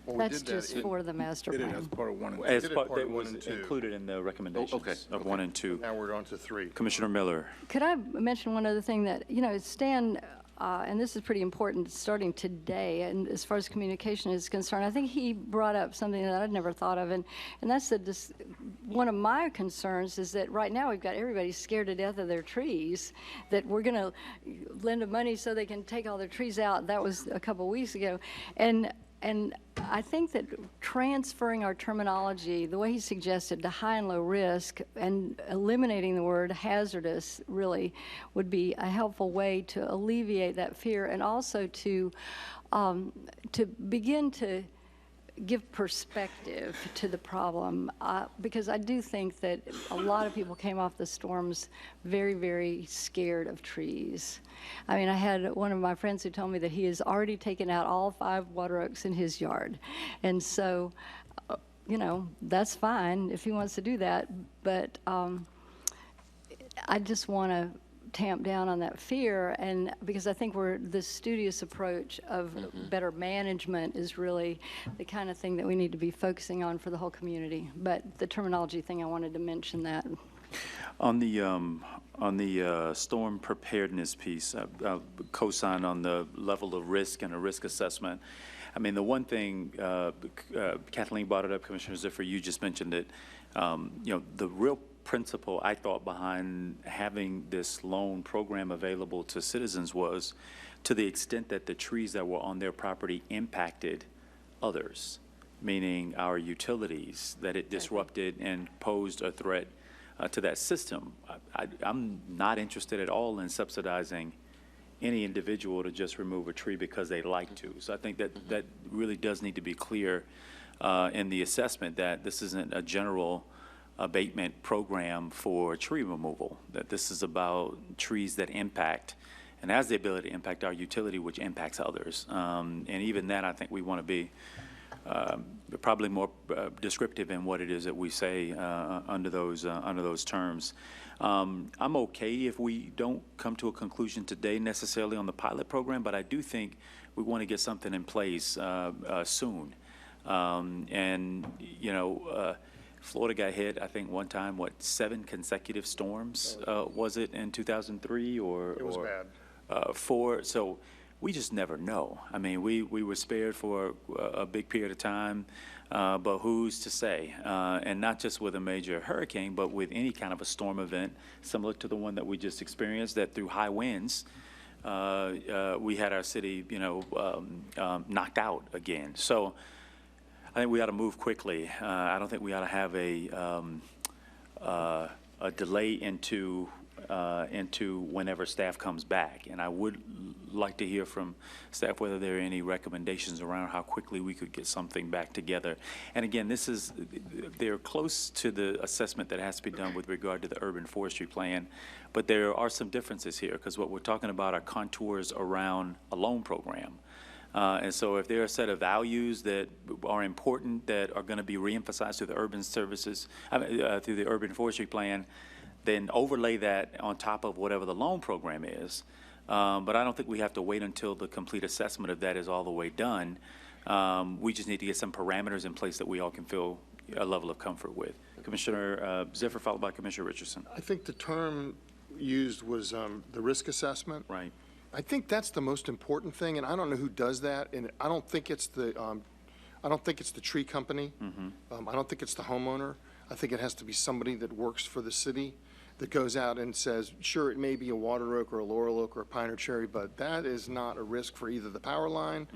Well, we That's did that just for the master Did it plan. as part of 1 and 2. As did it part, part that one was and two. included in the recommendations of 1 and 2. Now we're on to 3. Commissioner Miller. Could I mention one other thing that, you know, Stan, and this is pretty important, starting today, and as far as communication is concerned, I think he brought up something that I'd never thought of, and that's that this, one of my concerns is that right now we've got everybody scared to death of their trees, that we're going to lend them money so they can take all their trees out. That was a couple weeks ago. And I think that transferring our terminology, the way he suggested, to high and low risk, and eliminating the word hazardous really would be a helpful way to alleviate that fear, and also to begin to give perspective to the problem, because I do think that a lot of people came off the storms very, very scared of trees. I mean, I had one of my friends who told me that he has already taken out all 5 water oaks in his yard. And so, you know, that's fine if he wants to do that, but I just want to tamp down on that fear, and because I think the studious approach of better management is really the kind of thing that we need to be focusing on for the whole community. But the terminology thing, I wanted to mention that. On the storm preparedness piece, I co-sign on the level of risk and a risk assessment. I mean, the one thing, Kathleen brought it up, Commissioner Ziffer, you just mentioned it, you know, the real principle I thought behind having this loan program available to citizens was to the extent that the trees that were on their property impacted others, meaning our utilities, that it disrupted and posed a threat to that system. I'm not interested at all in subsidizing any individual to just remove a tree because they like to. So I think that really does need to be clear in the assessment, that this isn't a general abatement program for tree removal, that this is about trees that impact and has the ability to impact our utility, which impacts others. And even that, I think we want to be probably more descriptive in what it is that we say under those terms. I'm okay if we don't come to a conclusion today necessarily on the pilot program, but I do think we want to get something in place soon. And, you know, Florida got hit, I think, one time, 7 consecutive storms, was it in 2003 or? It was bad. 4, so we just never know. I mean, we were spared for a big period of time, but who's to say? And not just with a major hurricane, but with any kind of a storm event, similar to the one that we just experienced, that through high winds, we had our city, you know, knocked out again. So I think we ought to move quickly. I don't think we ought to have a delay into whenever staff comes back. And I would like to hear from staff whether there are any recommendations around how quickly we could get something back together. And again, they're close to the assessment that has to be done with regard to the urban forestry plan, but there are some differences here, because what we're talking about are contours around a loan program. And so if there are a set of values that are important, that are going to be reemphasized through the urban services, through the urban forestry plan, then overlay that on top of whatever the loan program is. But I don't think we have to wait until the complete assessment of that is all the way done. We just need to get some parameters in place that we all can feel a level of comfort with. Commissioner Ziffer, followed by Commissioner Richardson. I think the term used was the risk assessment. Right. I think that's the most important thing, and I don't know who does that, and I don't think it's the tree company. I don't think it's the homeowner. I think it has to be somebody that works for the city that goes out and says, sure, it may be a water oak or a laurel oak or a pine or cherry, but that is not a risk for either the power line,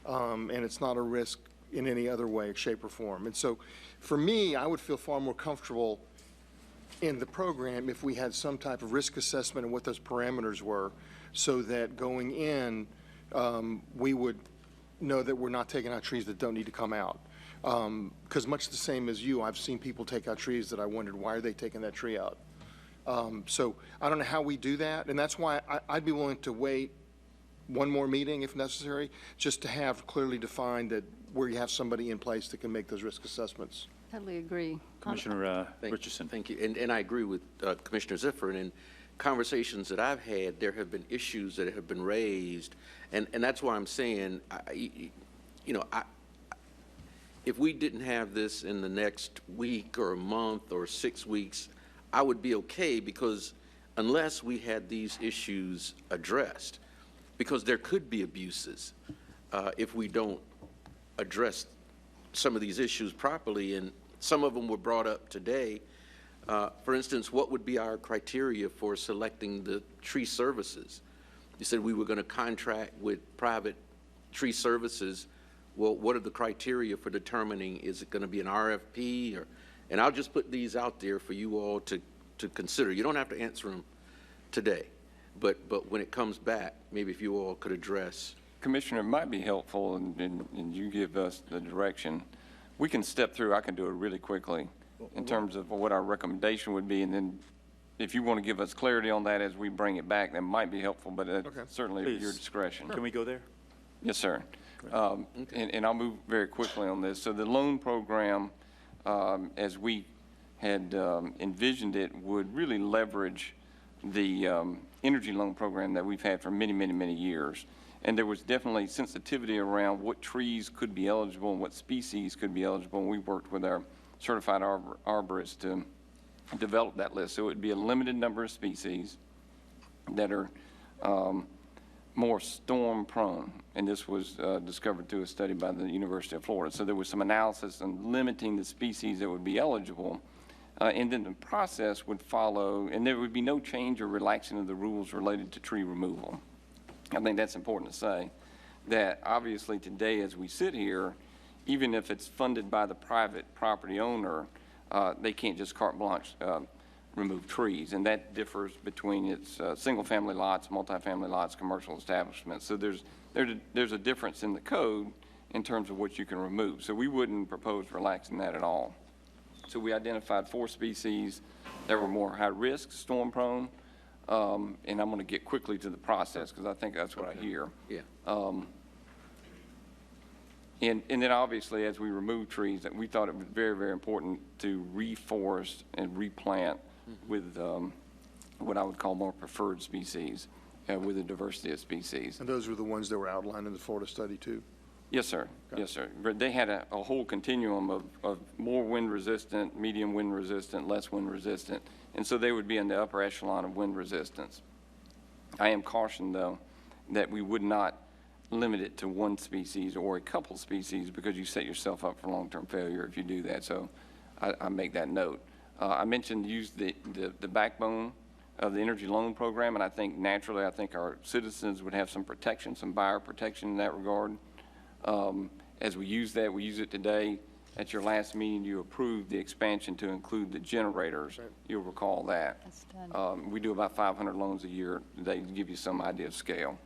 and it's not a risk in any other way, shape, or form. And so for me, I would feel far more comfortable in the program if we had some type of risk assessment and what those parameters were, so that going in, we would know that we're not taking out trees that don't need to come out. Because much the same as you, I've seen people take out trees that I wondered, why are they taking that tree out? So I don't know how we do that, and that's why I'd be willing to wait one more meeting if necessary, just to have clearly defined that where you have somebody in place that can make those risk assessments. Totally agree. Commissioner Richardson. Thank you. And I agree with Commissioner Ziffer. And in conversations that I've had, there have been issues that have been raised. And that's why I'm saying, if we didn't have this in the next week or a month or 6 weeks, I would be okay, because unless we had these issues addressed, because there could be abuses if we don't address some of these issues properly, and some of them were brought up today. For instance, what would be our criteria for selecting the tree services? You said we were going to contract with private tree services. Well, what are the criteria for determining, is it going to be an RFP? And I'll just put these out there for you all to consider. You don't have to answer them today, but when it comes back, maybe if you all could address. Commissioner, it might be helpful, and you give us the direction. We can step through, I can do it really quickly in terms of what our recommendation would be, and then if you want to give us clarity on that as we bring it back, that might be helpful, but that's certainly at your discretion. Can we go there? Yes, sir. And I'll move very quickly on this. So the loan program, as we had envisioned it, would really leverage the energy loan program that we've had for many, many, many years. And there was definitely sensitivity around what trees could be eligible and what species could be eligible. And we worked with our certified arborists to develop that list. So it would be a limited number of species that are more storm prone, and this was discovered through a study by the University of Florida. So there was some analysis on limiting the species that would be eligible, and then the process would follow, and there would be no change or relaxing of the rules related to tree removal. I think that's important to say, that obviously today as we sit here, even if it's funded by the private property owner, they can't just carte blanche remove trees, and that differs between its single-family lots, multifamily lots, commercial establishments. So there's a difference in the code in terms of what you can remove. So we wouldn't propose relaxing that at all. So we identified 4 species that were more high-risk, storm-prone, and I'm going to get quickly to the process because I think that's what I hear. Yeah. And then obviously, as we remove trees, that we thought it was very, very important to reforest and replant with what I would call more preferred species, with a diversity of species. And those were the ones that were outlined in the Florida study, too? Yes, sir. Yes, sir. But they had a whole continuum of more wind resistant, medium wind resistant, less wind resistant. And so they would be in the upper echelon of wind resistance. I am cautioned, though, that we would not limit it to one species or a couple species, because you set yourself up for long-term failure if you do that. So I make that note. I mentioned use the backbone of the energy loan program, and I think naturally, I think our citizens would have some protection, some buyer protection in that regard. As we use that, we use it today. At your last meeting, you approved the expansion to include the generators. Right. You'll recall that. That's done. We do about 500 loans a year today to give you some idea of scale.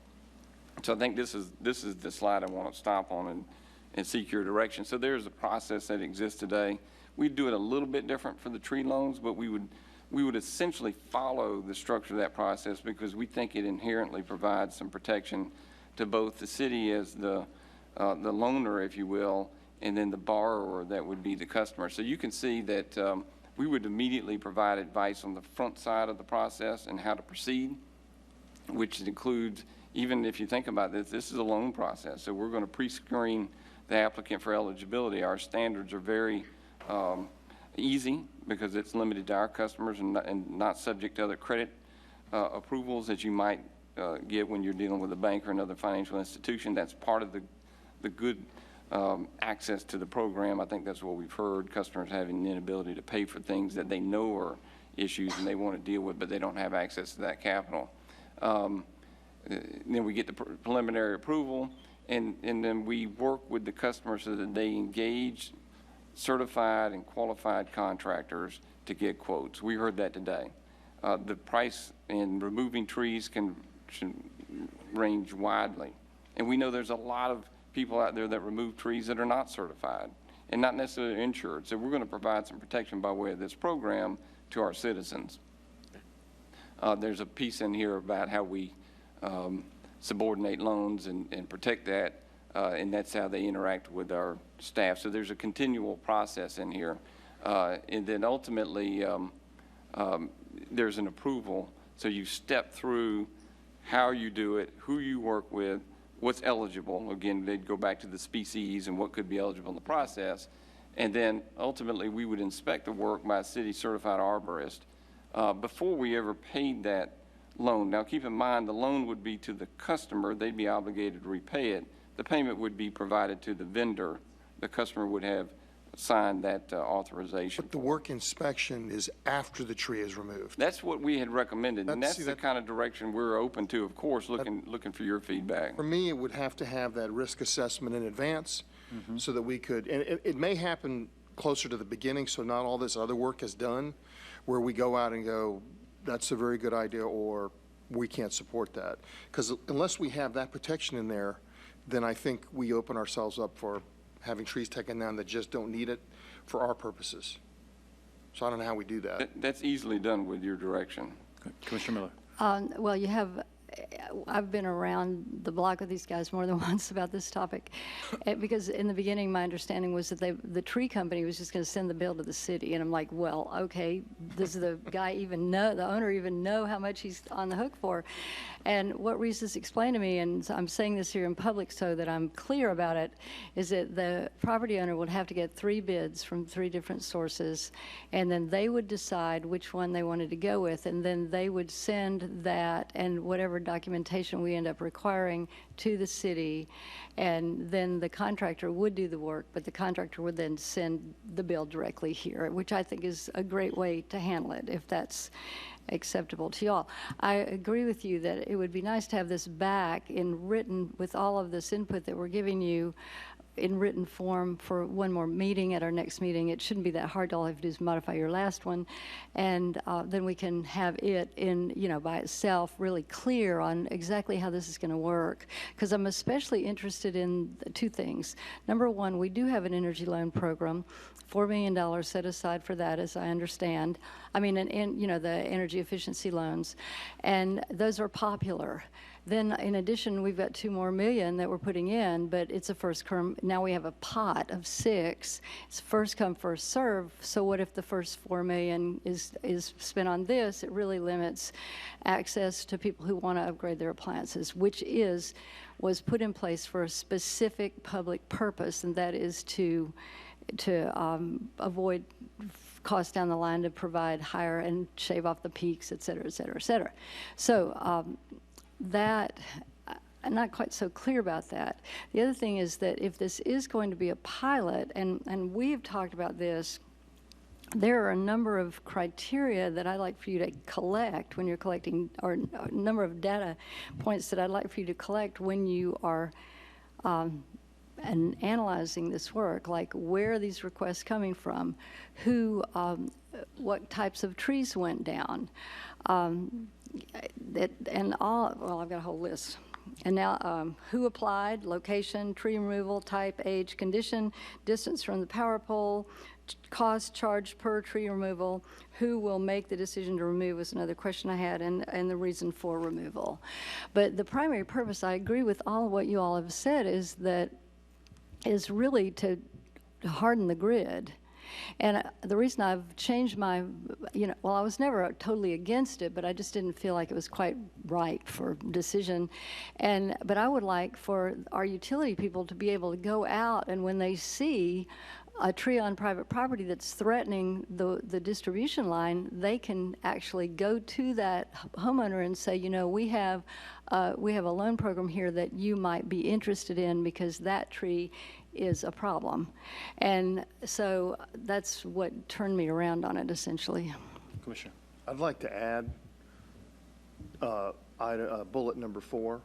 So I think this is the slide I want to stop on and seek your direction. So there's a process that exists today. We do it a little bit different for the tree loans, but we would essentially follow the structure of that process because we think it inherently provides some protection to both the city as the loaner, if you will, and then the borrower that would be the customer. So you can see that we would immediately provide advice on the front side of the process and how to proceed, which includes, even if you think about this, this is a loan process. So we're going to pre-screen the applicant for eligibility. Our standards are very easy because it's limited to our customers and not subject to other credit approvals that you might get when you're dealing with a bank or another financial institution. That's part of the good access to the program. I think that's what we've heard, customers having the inability to pay for things that they know are issues and they want to deal with, but they don't have access to that capital. Then we get the preliminary approval, and then we work with the customer so that they engage certified and qualified contractors to get quotes. We heard that today. The price in removing trees can range widely. And we know there's a lot of people out there that remove trees that are not certified and not necessarily insured. So we're going to provide some protection by way of this program to our citizens. There's a piece in here about how we subordinate loans and protect that, and that's how they interact with our staff. So there's a continual process in here. And then ultimately, there's an approval. So you step through how you do it, who you work with, what's eligible. Again, they'd go back to the species and what could be eligible in the process. And then ultimately, we would inspect the work by a city certified arborist before we ever paid that loan. Now, keep in mind, the loan would be to the customer. They'd be obligated to repay it. The payment would be provided to the vendor. The customer would have signed that authorization. But the work inspection is after the tree is removed. That's what we had recommended, and That's- that's the kind of direction we're open to, of course, looking for your feedback. For me, it would have to have that risk assessment in advance so that we could, and it may happen closer to the beginning, so not all this other work is done, where we go out and go, that's a very good idea, or we can't support that. Because unless we have that protection in there, then I think we open ourselves up for having trees taken down that just don't need it for our purposes. So I don't know how we do that. That's easily done with your direction. Commissioner Miller. Well, I've been around the block with these guys more than once about this topic, because in the beginning, my understanding was that the tree company was just going to send the bill to the city, and I'm like, well, okay, does the guy even know, the owner even know how much he's on the hook for? And what Reese's explained to me, and I'm saying this here in public so that I'm clear about it, is that the property owner would have to get 3 bids from 3 different sources, and then they would decide which one they wanted to go with, and then they would send that and whatever documentation we end up requiring to the city, and then the contractor would do the work, but the contractor would then send the bill directly here, which I think is a great way to handle it, if that's acceptable to y'all. I agree with you that it would be nice to have this back in written with all of this input that we're giving you in written form for one more meeting at our next meeting. It shouldn't be that hard. All you have to do is modify your last one, and then we can have it in, by itself really clear on exactly how this is going to work. Because I'm especially interested in 2 things. Number one, we do have an energy loan program, $4 million set aside for that, as I understand. I mean, the energy efficiency loans, and those are popular. Then, in addition, we've got $2 more million that we're putting in, but it's a first come. Now we have a pot of 6. It's first come, first serve. So what if the first $4 million is spent on this? It really limits access to people who want to upgrade their appliances, which was put in place for a specific public purpose, and that is to avoid costs down the line, to provide higher and shave off the peaks, et cetera, et cetera, et cetera. So that, I'm not quite so clear about that. The other thing is that if this is going to be a pilot, and we've talked about this, there are a number of criteria that I'd like for you to collect when you're collecting, or a number of data points that I'd like for you to collect when you are and analyzing this work, like where are these requests coming from, what types of trees went down, and all. Well, I've got a whole list. And now, who applied, location, tree removal, type, age, condition, distance from the power pole, cost charged per tree removal, who will make the decision to remove was another question I had, and the reason for removal. But the primary purpose, I agree with all of what you all have said, is really to harden the grid. And the reason I've changed my, well, I was never totally against it, but I just didn't feel like it was quite ripe for decision. But I would like for our utility people to be able to go out, and when they see a tree on private property that's threatening the distribution line, they can actually go to that homeowner and say, we have a loan program here that you might be interested in because that tree is a problem. And so that's what turned me around on it, essentially. Commissioner. I'd like to add bullet number 4,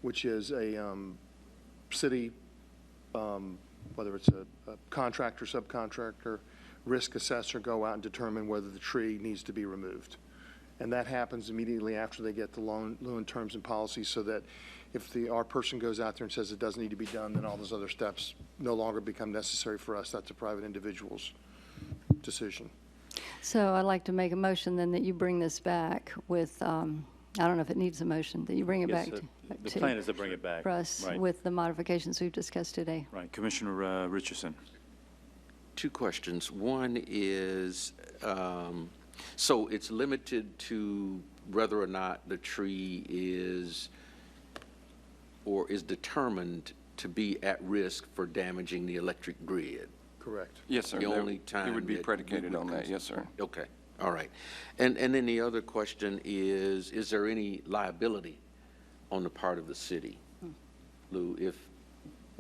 which is a city, whether it's a contractor, subcontractor, risk assessor, go out and determine whether the tree needs to be removed. And that happens immediately after they get the loan terms and policies, so that if our person goes out there and says it doesn't need to be done, then all those other steps no longer become necessary for us. That's a private individual's decision. So I'd like to make a motion then that you bring this back with, I don't know if it needs a motion, that you bring it back The plan is to bring it back. for us Right. with the modifications we've discussed today. Right. Commissioner Richardson. 2 questions. One is, so it's limited to whether or not the tree is or is determined to be at risk for damaging the electric grid. Correct. Yes, sir. The That- only time It would be that we predicated would on that, yes, sir. Okay, all right. And then the other question is there any liability on the part of the city? Lou, if,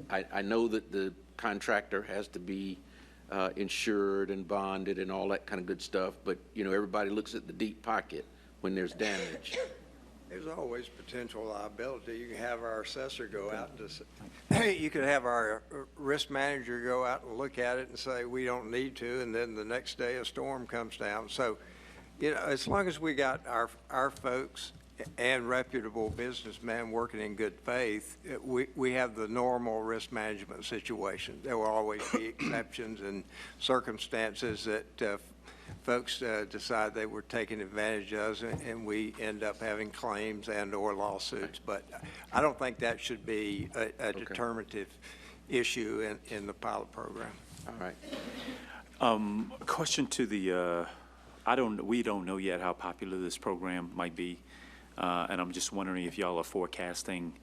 I know that the contractor has to be insured and bonded and all that kind of good stuff, but, you know, everybody looks at the deep pocket when there's damage. There's always potential liability. You can have our assessor go out and just, you could have our risk manager go out and look at it and say, we don't need to, and then the next day a storm comes down. So, you know, as long as we got our folks and reputable businessmen working in good faith, we have the normal risk management situation. There will always be exceptions and circumstances that folks decide they were taken advantage of, and we end up having claims and/or lawsuits. But I don't think that should be a determinative issue in the pilot program. All right. A question to the, we don't know yet how popular this program might be, and I'm just wondering if y'all are forecasting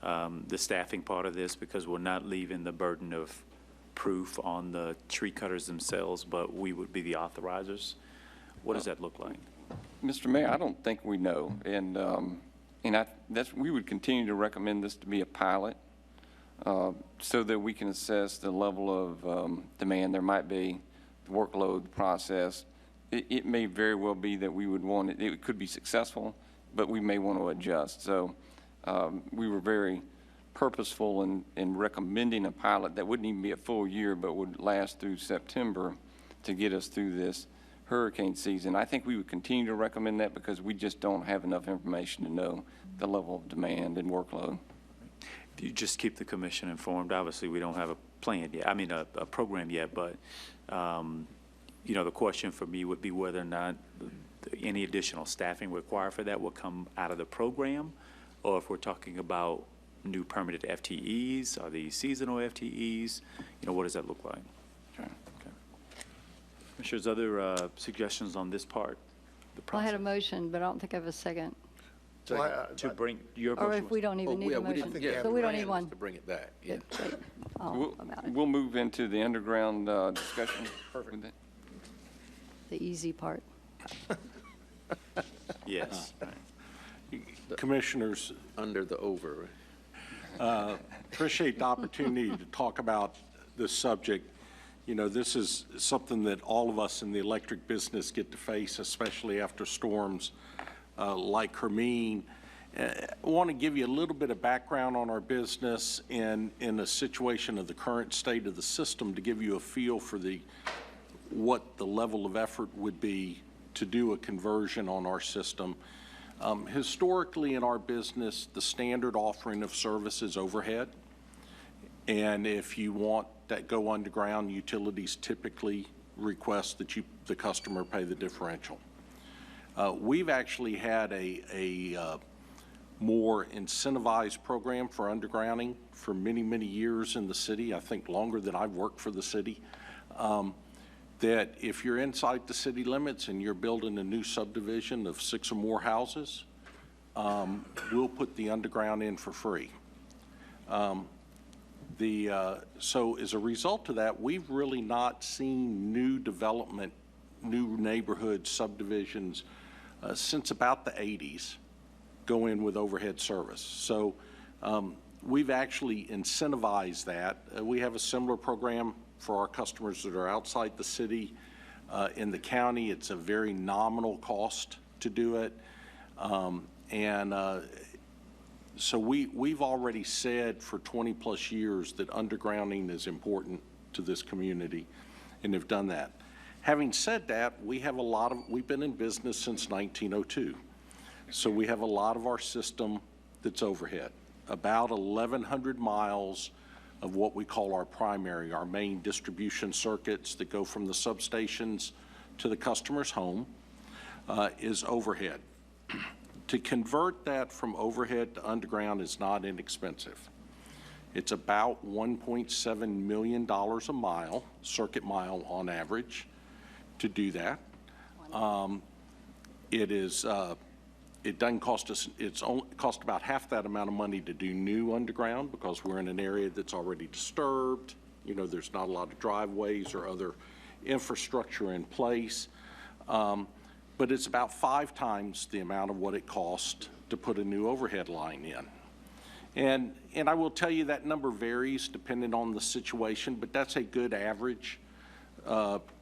the staffing part of this, because we're not leaving the burden of proof on the tree cutters themselves, but we would be the authorizers. What does that look like? Mr. Mayor, I don't think we know, and we would continue to recommend this to be a pilot, so that we can assess the level of demand there might be, the workload, the process. It may very well be that we would want it. It could be successful, but we may want to adjust. So we were very purposeful in recommending a pilot that wouldn't even be a full year, but would last through September to get us through this hurricane season. I think we would continue to recommend that because we just don't have enough information to know the level of demand and workload. If you just keep the commission informed, obviously we don't have a plan yet, a program yet, but, you know, the question for me would be whether or not any additional staffing required for that will come out of the program, or if we're talking about new permanent FTEs, are these seasonal FTEs? You know, what does that look like? Okay. Commissioners, other suggestions on this part? The I had process? a motion, but I don't think I have a second. To bring your Or motion. if we don't even need a motion. So we don't need one. To bring it back, yeah. Wait, about it. We'll move into the underground discussion. Perfect. The easy part. Yes. Commissioners, Under the over. appreciate the opportunity to talk about this subject. You know, this is something that all of us in the electric business get to face, especially after storms like Hermine. I want to give you a little bit of background on our business and in a situation of the current state of the system to give you a feel for what the level of effort would be to do a conversion on our system. Historically in our business, the standard offering of service is overhead. And if you want that go underground, utilities typically request that the customer pay the differential. We've actually had a more incentivized program for undergrounding for many, many years in the city, I think longer than I've worked for the city, that if you're inside the city limits and you're building a new subdivision of 6 or more houses, we'll put the underground in for free. So as a result of that, we've really not seen new development, new neighborhood subdivisions since about the 80s go in with overhead service. So we've actually incentivized that. We have a similar program for our customers that are outside the city. In the county, it's a very nominal cost to do it. So we've already said for 20-plus years that undergrounding is important to this community, and have done that. Having said that, we've been in business since 1902. So we have a lot of our system that's overhead. About 1,100 miles of what we call our primary, our main distribution circuits that go from the substations to the customer's home, is overhead. To convert that from overhead to underground is not inexpensive. It's about $1.7 million a mile, circuit mile on average, to do that. It is It doesn't cost us, it's only cost about half that amount of money to do new underground because we're in an area that's already disturbed. You know, there's not a lot of driveways or other infrastructure in place. But it's about 5 times the amount of what it costs to put a new overhead line in. And I will tell you that number varies depending on the situation, but that's a good average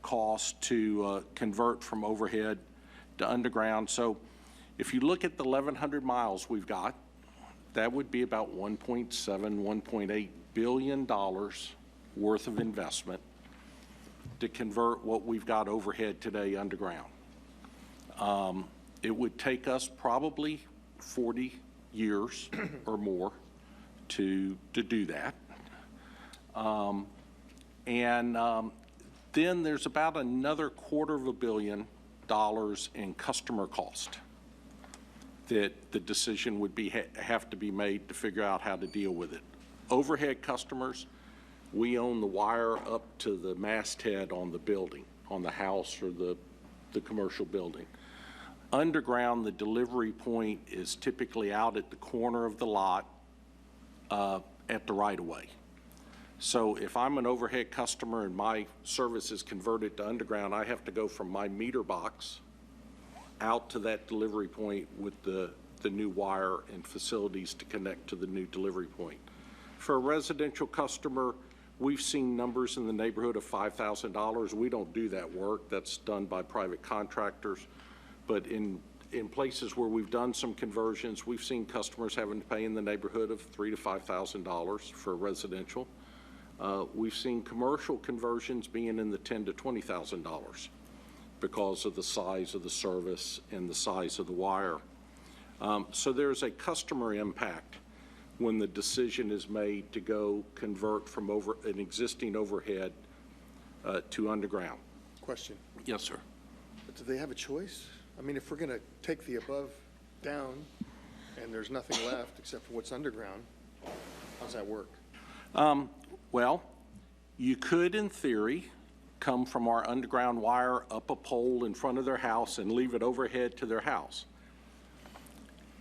cost to convert from overhead to underground. So if you look at the 1,100 miles we've got, that would be about $1.7, $1.8 billion worth of investment to convert what we've got overhead today underground. It would take us probably 40 years or more to do that. Then there's about another $250 million in customer cost that the decision would have to be made to figure out how to deal with it. Overhead customers, we own the wire up to the masthead on the building, on the house or the commercial building. Underground, the delivery point is typically out at the corner of the lot at the right-of-way. So if I'm an overhead customer and my service is converted to underground, I have to go from my meter box out to that delivery point with the new wire and facilities to connect to the new delivery point. For a residential customer, we've seen numbers in the neighborhood of $5,000. We don't do that work. That's done by private contractors. But in places where we've done some conversions, we've seen customers having to pay in the neighborhood of $3,000 to $5,000 for residential. We've seen commercial conversions being in the $10,000 to $20,000 because of the size of the service and the size of the wire. So there's a customer impact when the decision is made to go convert from an existing overhead to underground. Question. Yes, sir. Do they have a choice? I mean, if we're going to take the above down and there's nothing left except for what's underground, how's that work? Well, you could, in theory, come from our underground wire up a pole in front of their house and leave it overhead to their house.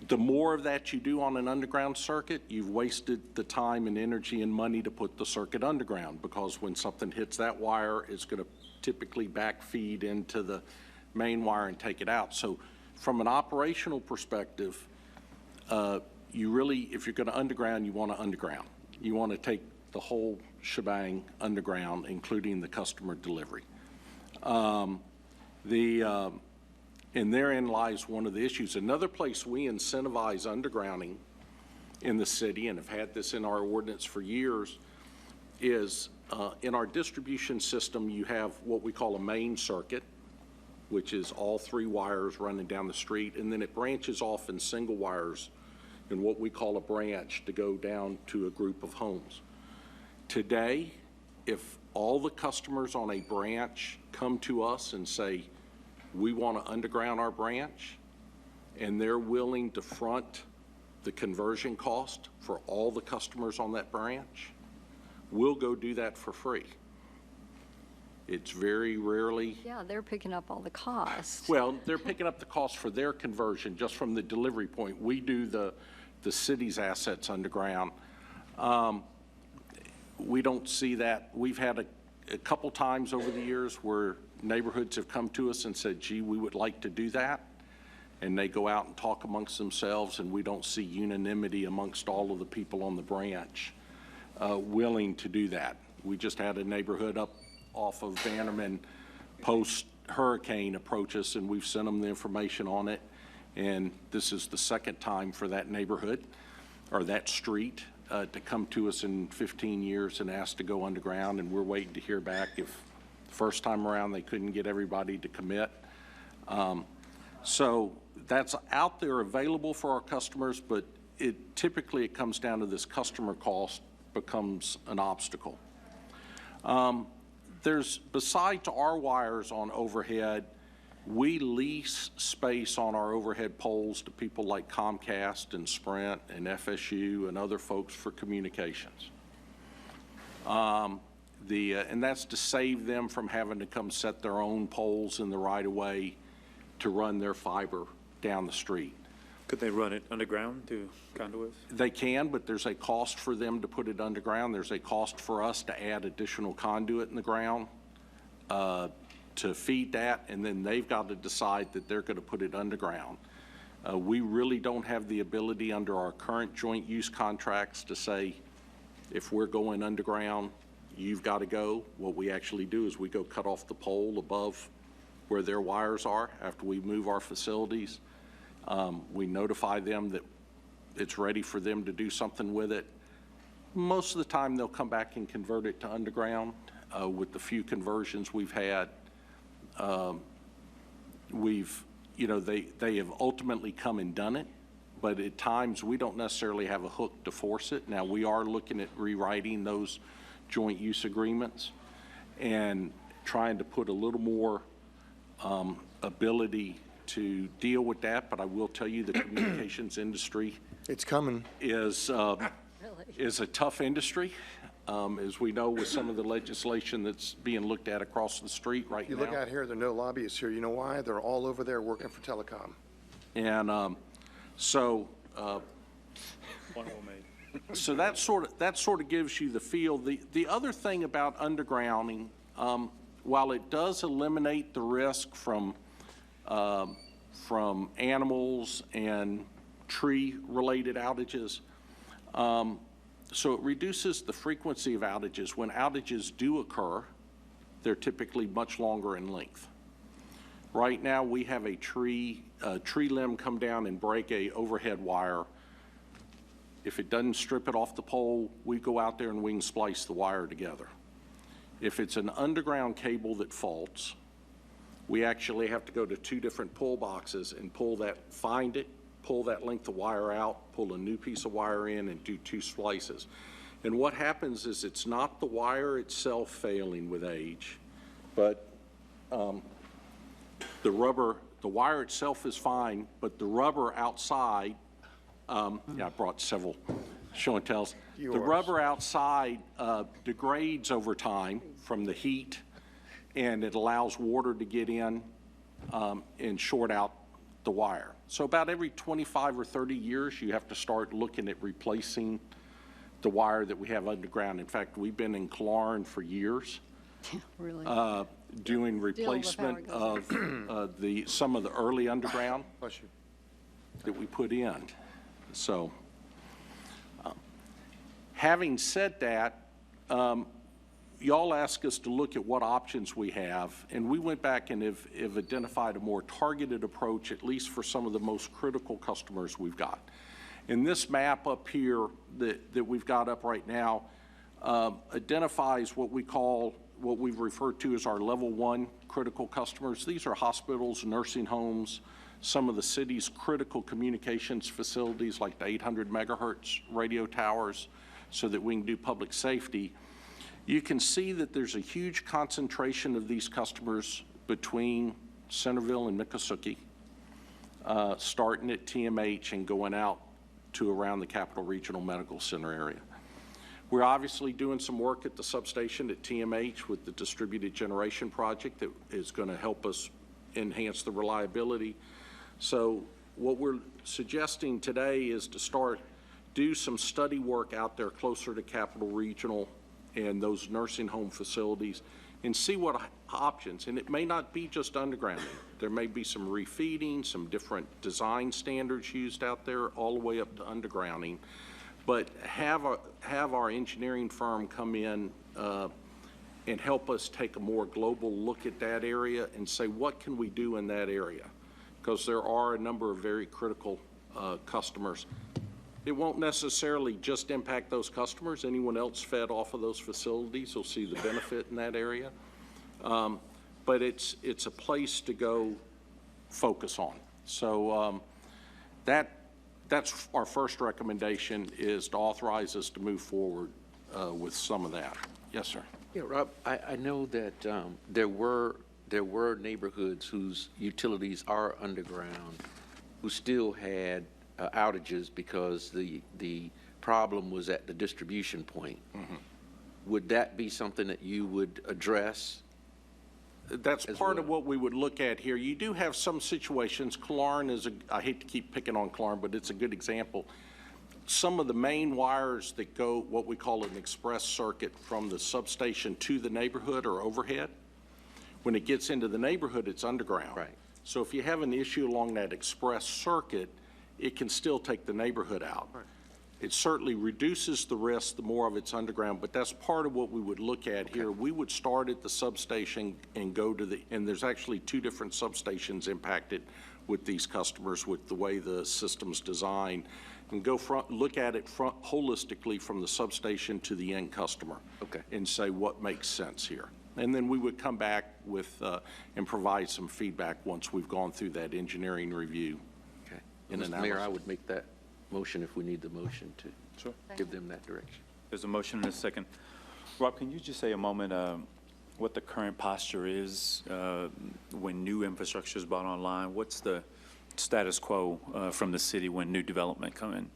The more of that you do on an underground circuit, you've wasted the time and energy and money to put the circuit underground, because when something hits that wire, it's going to typically backfeed into the main wire and take it out. So from an operational perspective, you really, if you're going to underground, you want to underground. You want to take the whole shebang underground, including the customer delivery. And therein lies one of the issues. Another place we incentivize undergrounding in the city, and have had this in our ordinance for years, is in our distribution system, you have what we call a main circuit, which is all 3 wires running down the street, and then it branches off in single wires in what we call a branch to go down to a group of homes. Today, if all the customers on a branch come to us and say, we want to underground our branch, and they're willing to front the conversion cost for all the customers on that branch, we'll go do that for free. It's very rarely. Yeah, they're picking up all the costs. Well, they're picking up the cost for their conversion just from the delivery point. We do the city's assets underground. We don't see that. We've had a couple times over the years where neighborhoods have come to us and said, gee, we would like to do that. And they go out and talk amongst themselves, and we don't see unanimity amongst all of the people on the branch willing to do that. We just had a neighborhood up off of Bannerman post-hurricane approach us, and we've sent them the information on it. And this is the second time for that neighborhood or that street to come to us in 15 years and ask to go underground, and we're waiting to hear back. If the first time around they couldn't get everybody to commit. So that's out there available for our customers, but typically it comes down to this customer cost becomes an obstacle. Besides our wires on overhead, we lease space on our overhead poles to people like Comcast and Sprint and FSU and other folks for communications. And that's to save them from having to come set their own poles in the right-of-way to run their fiber down the street. Could they run it underground through conduits? They can, but there's a cost for them to put it underground. There's a cost for us to add additional conduit in the ground to feed that, and then they've got to decide that they're going to put it underground. We really don't have the ability under our current joint use contracts to say, if we're going underground, you've got to go. What we actually do is we go cut off the pole above where their wires are after we move our facilities. We notify them that it's ready for them to do something with it. Most of the time, they'll come back and convert it to underground. With the few conversions we've had, they have ultimately come and done it, but at times we don't necessarily have a hook to force it. Now, we are looking at rewriting those joint use agreements and trying to put a little more ability to deal with that, but I will tell you the communications industry It's coming. is a tough industry, as we know with some of the legislation that's being looked at across the street right You now. look out here, there are no lobbyists here. You know why? They're all over there working for telecom. And so that sort of gives you the feel. The other thing about undergrounding, while it does eliminate the risk from animals and tree-related outages, so it reduces the frequency of outages. When outages do occur, they're typically much longer in length. Right now, we have a tree limb come down and break a overhead wire. If it doesn't strip it off the pole, we go out there and we can splice the wire together. If it's an underground cable that faults, we actually have to go to 2 different pull boxes and find it, pull that length of wire out, pull a new piece of wire in, and do 2 splices. And what happens is it's not the wire itself failing with age, but the wire itself is fine, but the rubber outside, yeah, I brought several show and tells. The rubber outside degrades over time from the heat, and it allows water to get in and short out the wire. So about every 25 or 30 years, you have to start looking at replacing the wire that we have underground. In fact, we've been in Clarn for years. Really? Doing replacement of some of the early underground that we put in. So, having said that, y'all asked us to look at what options we have, and we went back and have identified a more targeted approach, at least for some of the most critical customers we've got. And this map up here that we've got up right now identifies what we've referred to as our level 1 critical customers. These are hospitals, nursing homes, some of the city's critical communications facilities like the 800 megahertz radio towers so that we can do public safety. You can see that there's a huge concentration of these customers between Centerville and Miccosukee, starting at TMH and going out to around the Capital Regional Medical Center area. We're obviously doing some work at the substation at TMH with the distributed generation project that is going to help us enhance the reliability. So what we're suggesting today is to do some study work out there closer to Capital Regional and those nursing home facilities and see what options, and it may not be just undergrounding. There may be some refeeding, some different design standards used out there all the way up to undergrounding. But have our engineering firm come in and help us take a more global look at that area and say, what can we do in that area? Because there are a number of very critical customers. It won't necessarily just impact those customers. Anyone else fed off of those facilities will see the benefit in that area. But it's a place to go focus on. So that's our first recommendation, is to authorize us to move forward with some of that. Yes, sir. Yeah, Rob, I know that there were neighborhoods whose utilities are underground who still had outages because the problem was at the distribution point. Mm-hmm. Would that be something that you would address That's part of what we would look at here. You do have some situations, Clarn is I hate to keep picking on Clarn, but it's a good example. Some of the main wires that go what we call an express circuit from the substation to the neighborhood or overhead, when it gets into the neighborhood, it's underground. Right. So if you have an issue along that express circuit, it can still take the neighborhood out. Right. It certainly reduces the risk the more of it's underground, but that's part of what we would look at here. We would start at the substation and go to and there's actually 2 different substations impacted with these customers with the way the system's designed, and look at it holistically from the substation to the end customer. Okay. And say what makes sense here. And then we would come back with, and provide some feedback once we've gone through that engineering review. Okay. And Mr. Mayor, analysis. I would make that motion if we need the motion to give them that direction. There's a motion and a second. Rob, can you just say a moment what the current posture is when new infrastructure is brought online? What's the status quo from the city when new development come in?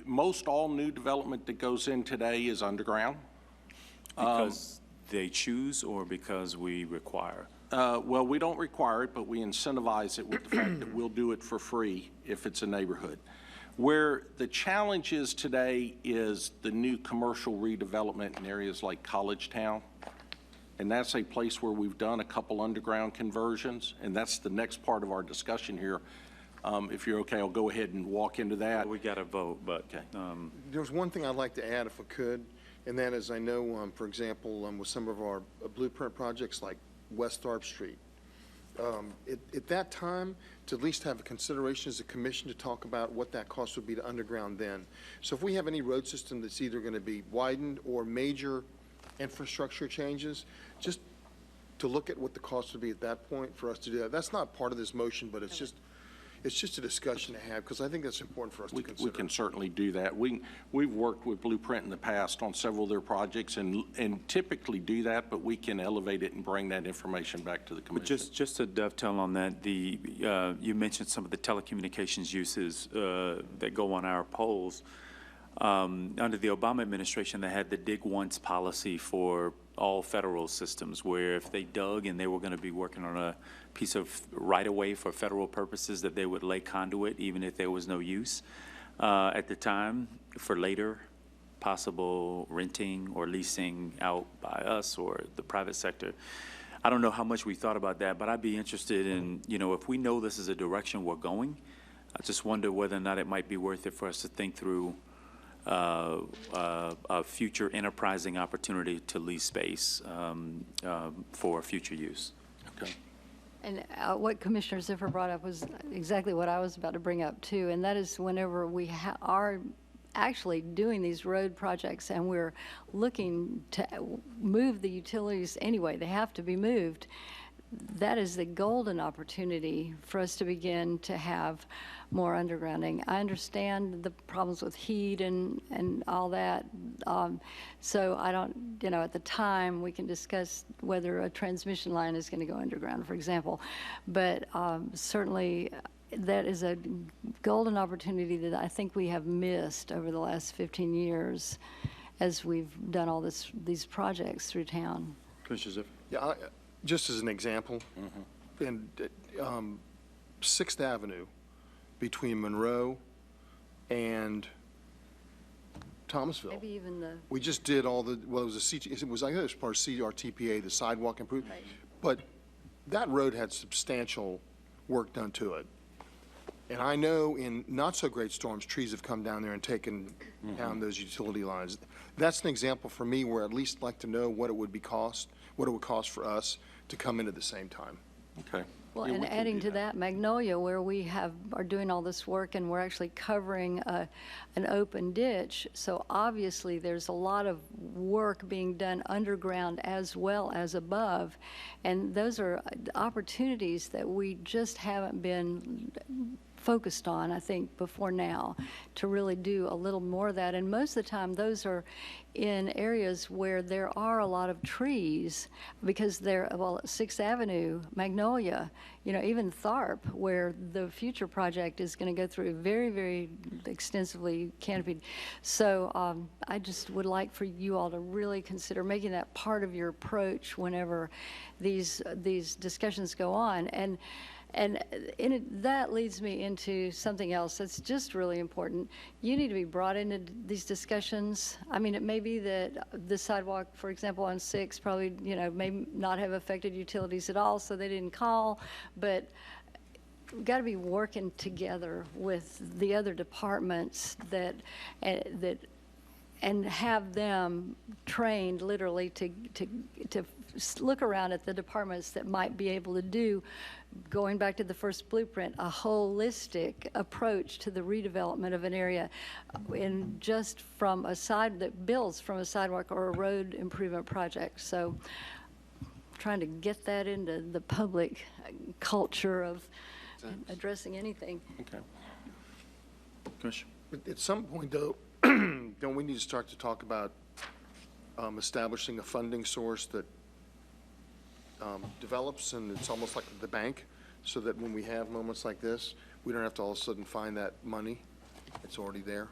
Most all new development that goes in today is underground. Because they choose or because we require? Well, we don't require it, but we incentivize it with the fact that we'll do it for free if it's a neighborhood. Where the challenge is today is the new commercial redevelopment in areas like College Town. And that's a place where we've done a couple underground conversions, and that's the next part of our discussion here. If you're okay, I'll go ahead and walk into that. We got to vote, but. Okay. There's one thing I'd like to add, if I could, and that is I know, for example, with some of our blueprint projects like West Tharp Street, at that time, to at least have a consideration as a commission to talk about what that cost would be to underground then. So if we have any road system that's either going to be widened or major infrastructure changes, just to look at what the cost would be at that point for us to do that. That's not part of this motion, but it's just a discussion to have, because I think that's important for us to consider. We can certainly do that. We've worked with Blueprint in the past on several of their projects and typically do that, but we can elevate it and bring that information back to the commission. Just to dovetail on that, you mentioned some of the telecommunications uses that go on our poles. Under the Obama administration, they had the dig once policy for all federal systems, where if they dug and they were going to be working on a piece of right-of-way for federal purposes, that they would lay conduit even if there was no use at the time for later possible renting or leasing out by us or the private sector. I don't know how much we thought about that, but I'd be interested in, if we know this is a direction we're going, I just wonder whether or not it might be worth it for us to think through a future enterprising opportunity to lease space for future use. Okay. And what Commissioner Ziffer brought up was exactly what I was about to bring up too, and that is whenever we are actually doing these road projects and we're looking to move the utilities anyway, they have to be moved. That is the golden opportunity for us to begin to have more undergrounding. I understand the problems with heat and all that. So I don't, at the time, we can discuss whether a transmission line is going to go underground, for example. But certainly, that is a golden opportunity that I think we have missed over the last 15 years as we've done all these projects through town. Commissioner Ziffer? Yeah, just as an example, in 6th Avenue between Monroe and Thomasville. Maybe even the... We just did all the, well, it was I guess it was part of CRTPA, the sidewalk improvement. Right. But that road had substantial work done to it. And I know in not-so-great storms, trees have come down there and taken down those utility lines. That's an example for me where I'd at least like to know what it would cost for us to come in at the same time. Okay. Well, Yeah, and we can adding do to that. that, Magnolia, where we are doing all this work and we're actually covering an open ditch. So obviously, there's a lot of work being done underground as well as above. And those are opportunities that we just haven't been focused on, I think, before now, to really do a little more of that. And most of the time, those are in areas where there are a lot of trees, because they're, well, 6th Avenue, Magnolia, you know, even Tharp, where the future project is going to go through very, very extensively canopied. So I just would like for you all to really consider making that part of your approach whenever these discussions go on. And that leads me into something else that's just really important. You need to be brought into these discussions. I mean, it may be that the sidewalk, for example, on 6 probably, you know, may not have affected utilities at all, so they didn't call, but we've got to be working together with the other departments and have them trained literally to look around at the departments that might be able to do, going back to the first blueprint, a holistic approach to the redevelopment of an area in just from a side that builds from a sidewalk or a road improvement project. So trying to get that into the public culture of addressing anything. Okay. Commissioner? At some point, though, don't we need to start to talk about establishing a funding source that develops, and it's almost like the bank, so that when we have moments like this, we don't have to all of a sudden find that money. It's already there.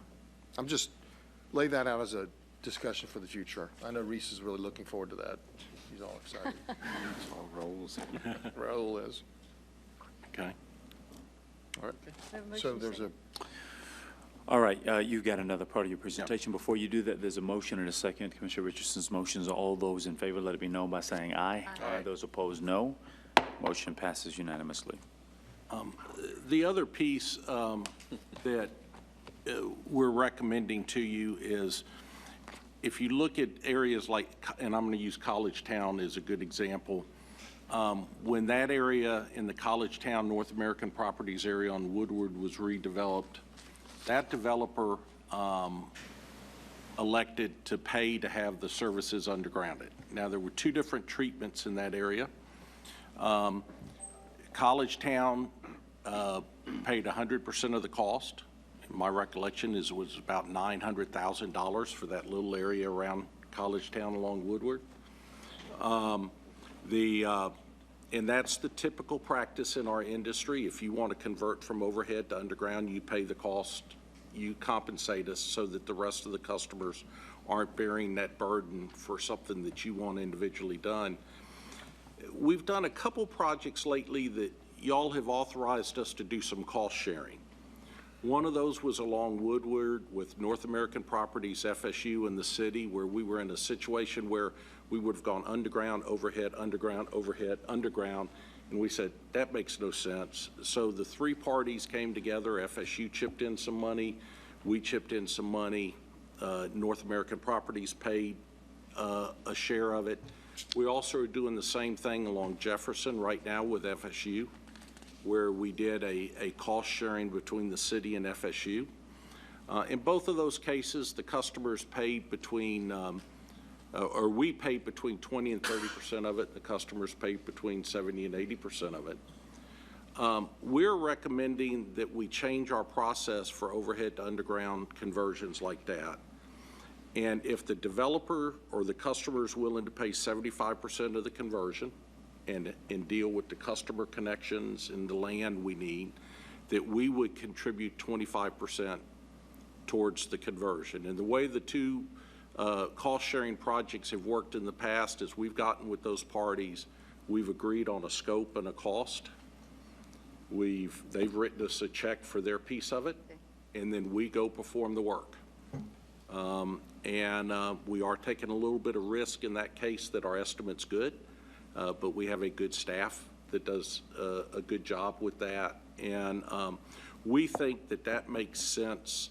I'm just lay that out as a discussion for the future. I know Reese is really looking forward to that. He's all excited. It's all rolls. Raul is. Okay. All right. So there's a. All right, you got another part of your presentation. Before you do that, there's a motion and a second. Commissioner Richardson's motions. All those in favor, let it be known by saying aye. Aye. Those opposed, no. Motion passes unanimously. The other piece that we're recommending to you is, if you look at areas like, and I'm going to use College Town as a good example, when that area in the College Town North American Properties area on Woodward was redeveloped, that developer elected to pay to have the services undergrounded. Now, there were 2 different treatments in that area. College Town paid 100% of the cost. My recollection is it was about $900,000 for that little area around College Town along Woodward. And that's the typical practice in our industry. If you want to convert from overhead to underground, you pay the cost, you compensate us so that the rest of the customers aren't bearing that burden for something that you want individually done. We've done a couple projects lately that y'all have authorized us to do some cost sharing. One of those was along Woodward with North American Properties, FSU, and the city, where we were in a situation where we would have gone underground, overhead, underground, overhead, underground, and we said, that makes no sense. So the 3 parties came together. FSU chipped in some money, we chipped in some money, North American Properties paid a share of it. We also are doing the same thing along Jefferson right now with FSU, where we did a cost sharing between the city and FSU. In both of those cases, the customers paid between, or we paid between 20 and 30% of it. The customers paid between 70 and 80% of it. We're recommending that we change our process for overhead to underground conversions like that. And if the developer or the customer is willing to pay 75% of the conversion and deal with the customer connections and the land we need, that we would contribute 25% towards the conversion. And the way the 2 cost-sharing projects have worked in the past is we've gotten with those parties, we've agreed on a scope and a cost. They've written us a check for their piece of it, and then we go perform the work. We are taking a little bit of risk in that case that our estimate's good, but we have a good staff that does a good job with that. And we think that that makes sense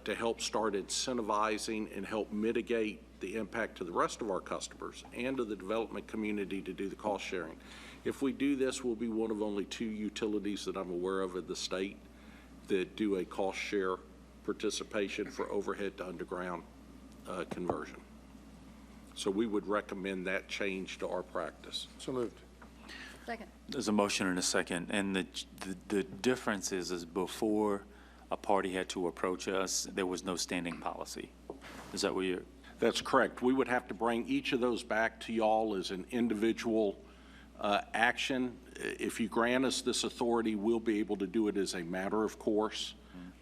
to help start incentivizing and help mitigate the impact to the rest of our customers and to the development community to do the cost sharing. If we do this, we'll be one of only 2 utilities that I'm aware of in the state that do a cost share participation for overhead to underground conversion. So we would recommend that change to our practice. So moved. Second. There's a motion and a second, and the difference is before a party had to approach us, there was no standing policy. Is that what you're? That's correct. We would have to bring each of those back to y'all as an individual action. If you grant us this authority, we'll be able to do it as a matter of course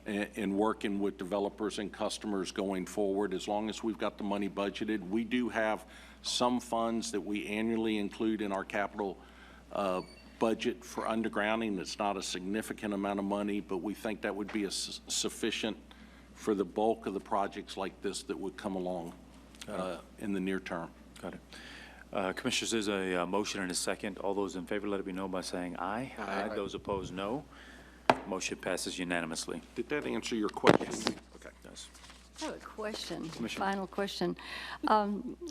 in working with developers and customers going forward, as long as we've got the money budgeted. We do have some funds that we annually include in our capital budget for undergrounding. It's not a significant amount of money, but we think that would be sufficient for the bulk of the projects like this that would come along in the near term. Got it. Commissioners, there's a motion and a second. All those in favor, let it be known by saying aye. Aye. Those opposed, no. Motion passes unanimously. Did that answer your question? Yes. Okay. Yes. I have a question, Commissioner. final question.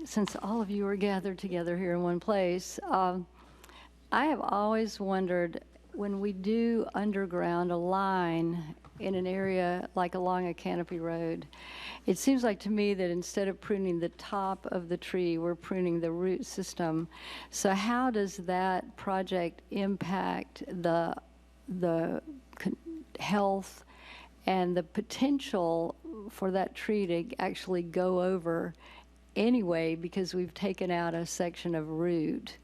Since all of you are gathered together here in one place, I have always wondered, when we do underground a line in an area like along a canopy road, it seems like to me that instead of pruning the top of the tree, we're pruning the root system. So how does that project impact the health and the potential for that tree to actually go over anyway, because we've taken out a section of root?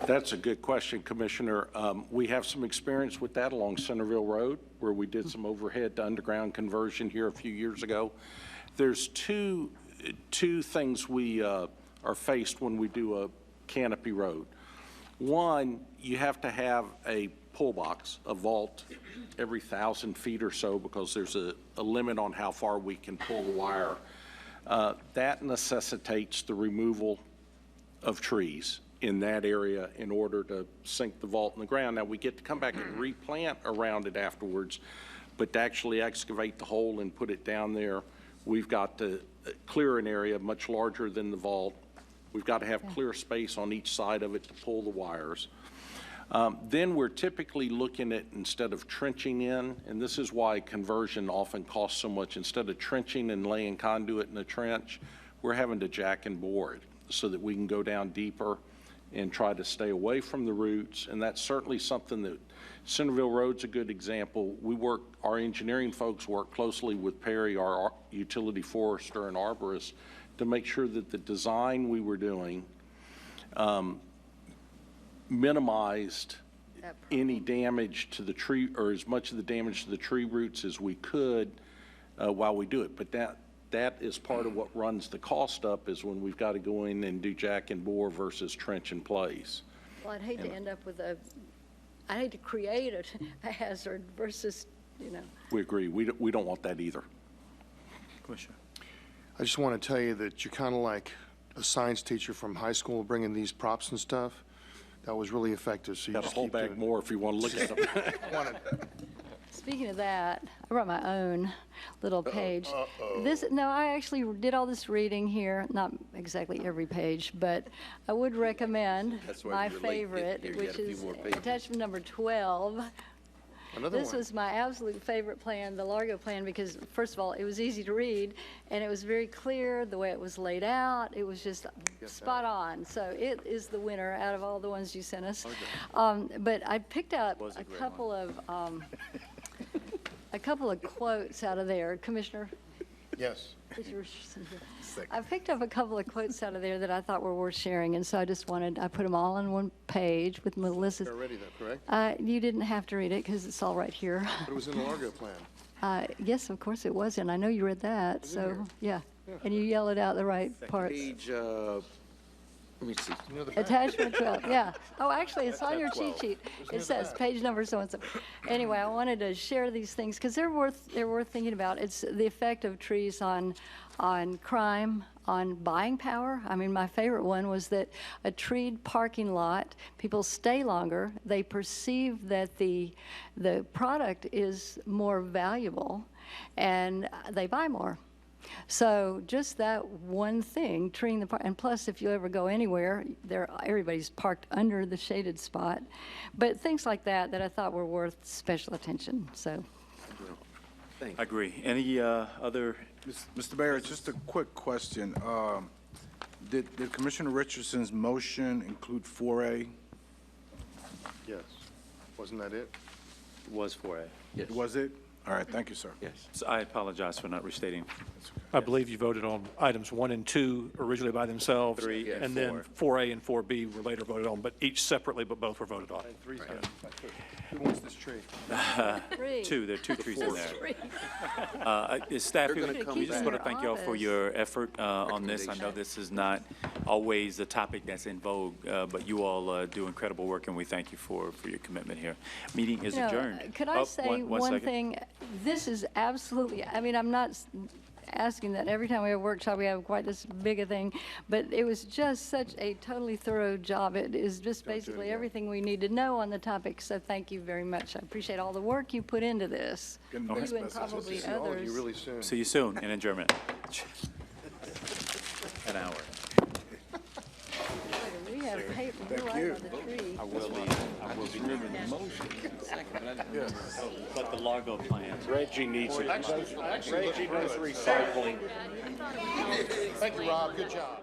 That's a good question, Commissioner. We have some experience with that along Centerville Road, where we did some overhead to underground conversion here a few years ago. There's two things we are faced when we do a canopy road. One, you have to have a pull box, a vault, every 1,000 feet or so, because there's a limit on how far we can pull the wire. That necessitates the removal of trees in that area in order to sink the vault in the ground. Now, we get to come back and replant around it afterwards, but to actually excavate the hole and put it down there, we've got to clear an area much larger than the vault. We've got to have clear space on each side of it to pull the wires. Then we're typically looking at, instead of trenching in, and this is why conversion often costs so much, instead of trenching and laying conduit in a trench, we're having to jack and bore it so that we can go down deeper and try to stay away from the roots. And that's certainly something that Centerville Road's a good example. Our engineering folks work closely with Perry, our utility forester and arborist, to make sure that the design we were doing minimized any damage to the tree, or as much of the damage to the tree roots as we could while we do it. But that is part of what runs the cost up, is when we've got to go in and do jack and bore versus trench in place. Well, I'd hate to end up with I'd hate to create a hazard versus, We agree. We don't want that either. Commissioner. I just want to tell you that you're kind of like a science teacher from high school bringing these props and stuff. That was really effective. So you Got a just whole keep bag doing more if you want to look at them. Speaking of that, I brought my own little page. No, I actually did all this reading here, not exactly every page, but I would recommend my favorite, which is attachment number 12. This was my absolute favorite plan, the Largo plan, because first of all, it was easy to read, and it was very clear the way it was laid out. It was just spot on. So it is the winner out of all the ones you sent us. But I picked out a couple of quotes out of there, Commissioner. Yes. I picked up a couple of quotes out of there that I thought were worth sharing, and so I put them all on one page with Melissa's. They're ready though, correct? You didn't have to read it because it's all right here. But it was in the Largo plan. Yes, of course it was, and I know you read that, so, yeah. And you yell it out the right parts. Page, let me see. Attachment 12, yeah. Oh, actually, it's on your cheat sheet. It says page number so-and-so. Anyway, I wanted to share these things because they're worth thinking about. It's the effect of trees on crime, on buying power. I mean, my favorite one was that a treed parking lot, people stay longer. They perceive that the product is more valuable, and they buy more. So just that one thing, treeing the park, and plus if you ever go anywhere, everybody's parked under the shaded spot. But things like that I thought were worth special attention, so. I agree. Any other? Mr. Mayor, just a quick question. Did Commissioner Richardson's motion include 4A? Yes. Wasn't that it? Was 4A. Yes. Was it? All right, thank you, sir. Yes. So I apologize for not restating. I believe you voted on items 1 and 2 originally by themselves. 3 and And then 4A and 4B were later voted on, but each separately, but both were voted on. Who wants this tree? Two, there are 2 trees in there. Three. Staff, They're gonna we come just back. want to thank you all for your effort on this. I know this is not always a topic that's in vogue, but you all do incredible work, and we thank you for your commitment here. Meeting is You know, adjourned. Could I Oh, say one second. thing? This is absolutely, I mean, I'm not asking that every time we have a workshop, we have quite this big a thing, but it was just such a totally thorough job. It is just basically everything we need to know on the topic, so thank you very much. I appreciate all the work you put into this. Good You next and message. probably See all of you others. really soon. See you soon in adjournment. An hour. We have paper, we're right on the tree. I will be giving the motion. But the Largo plan. Reggie needs it. Reggie knows recycling. Thank you, Rob. Good job.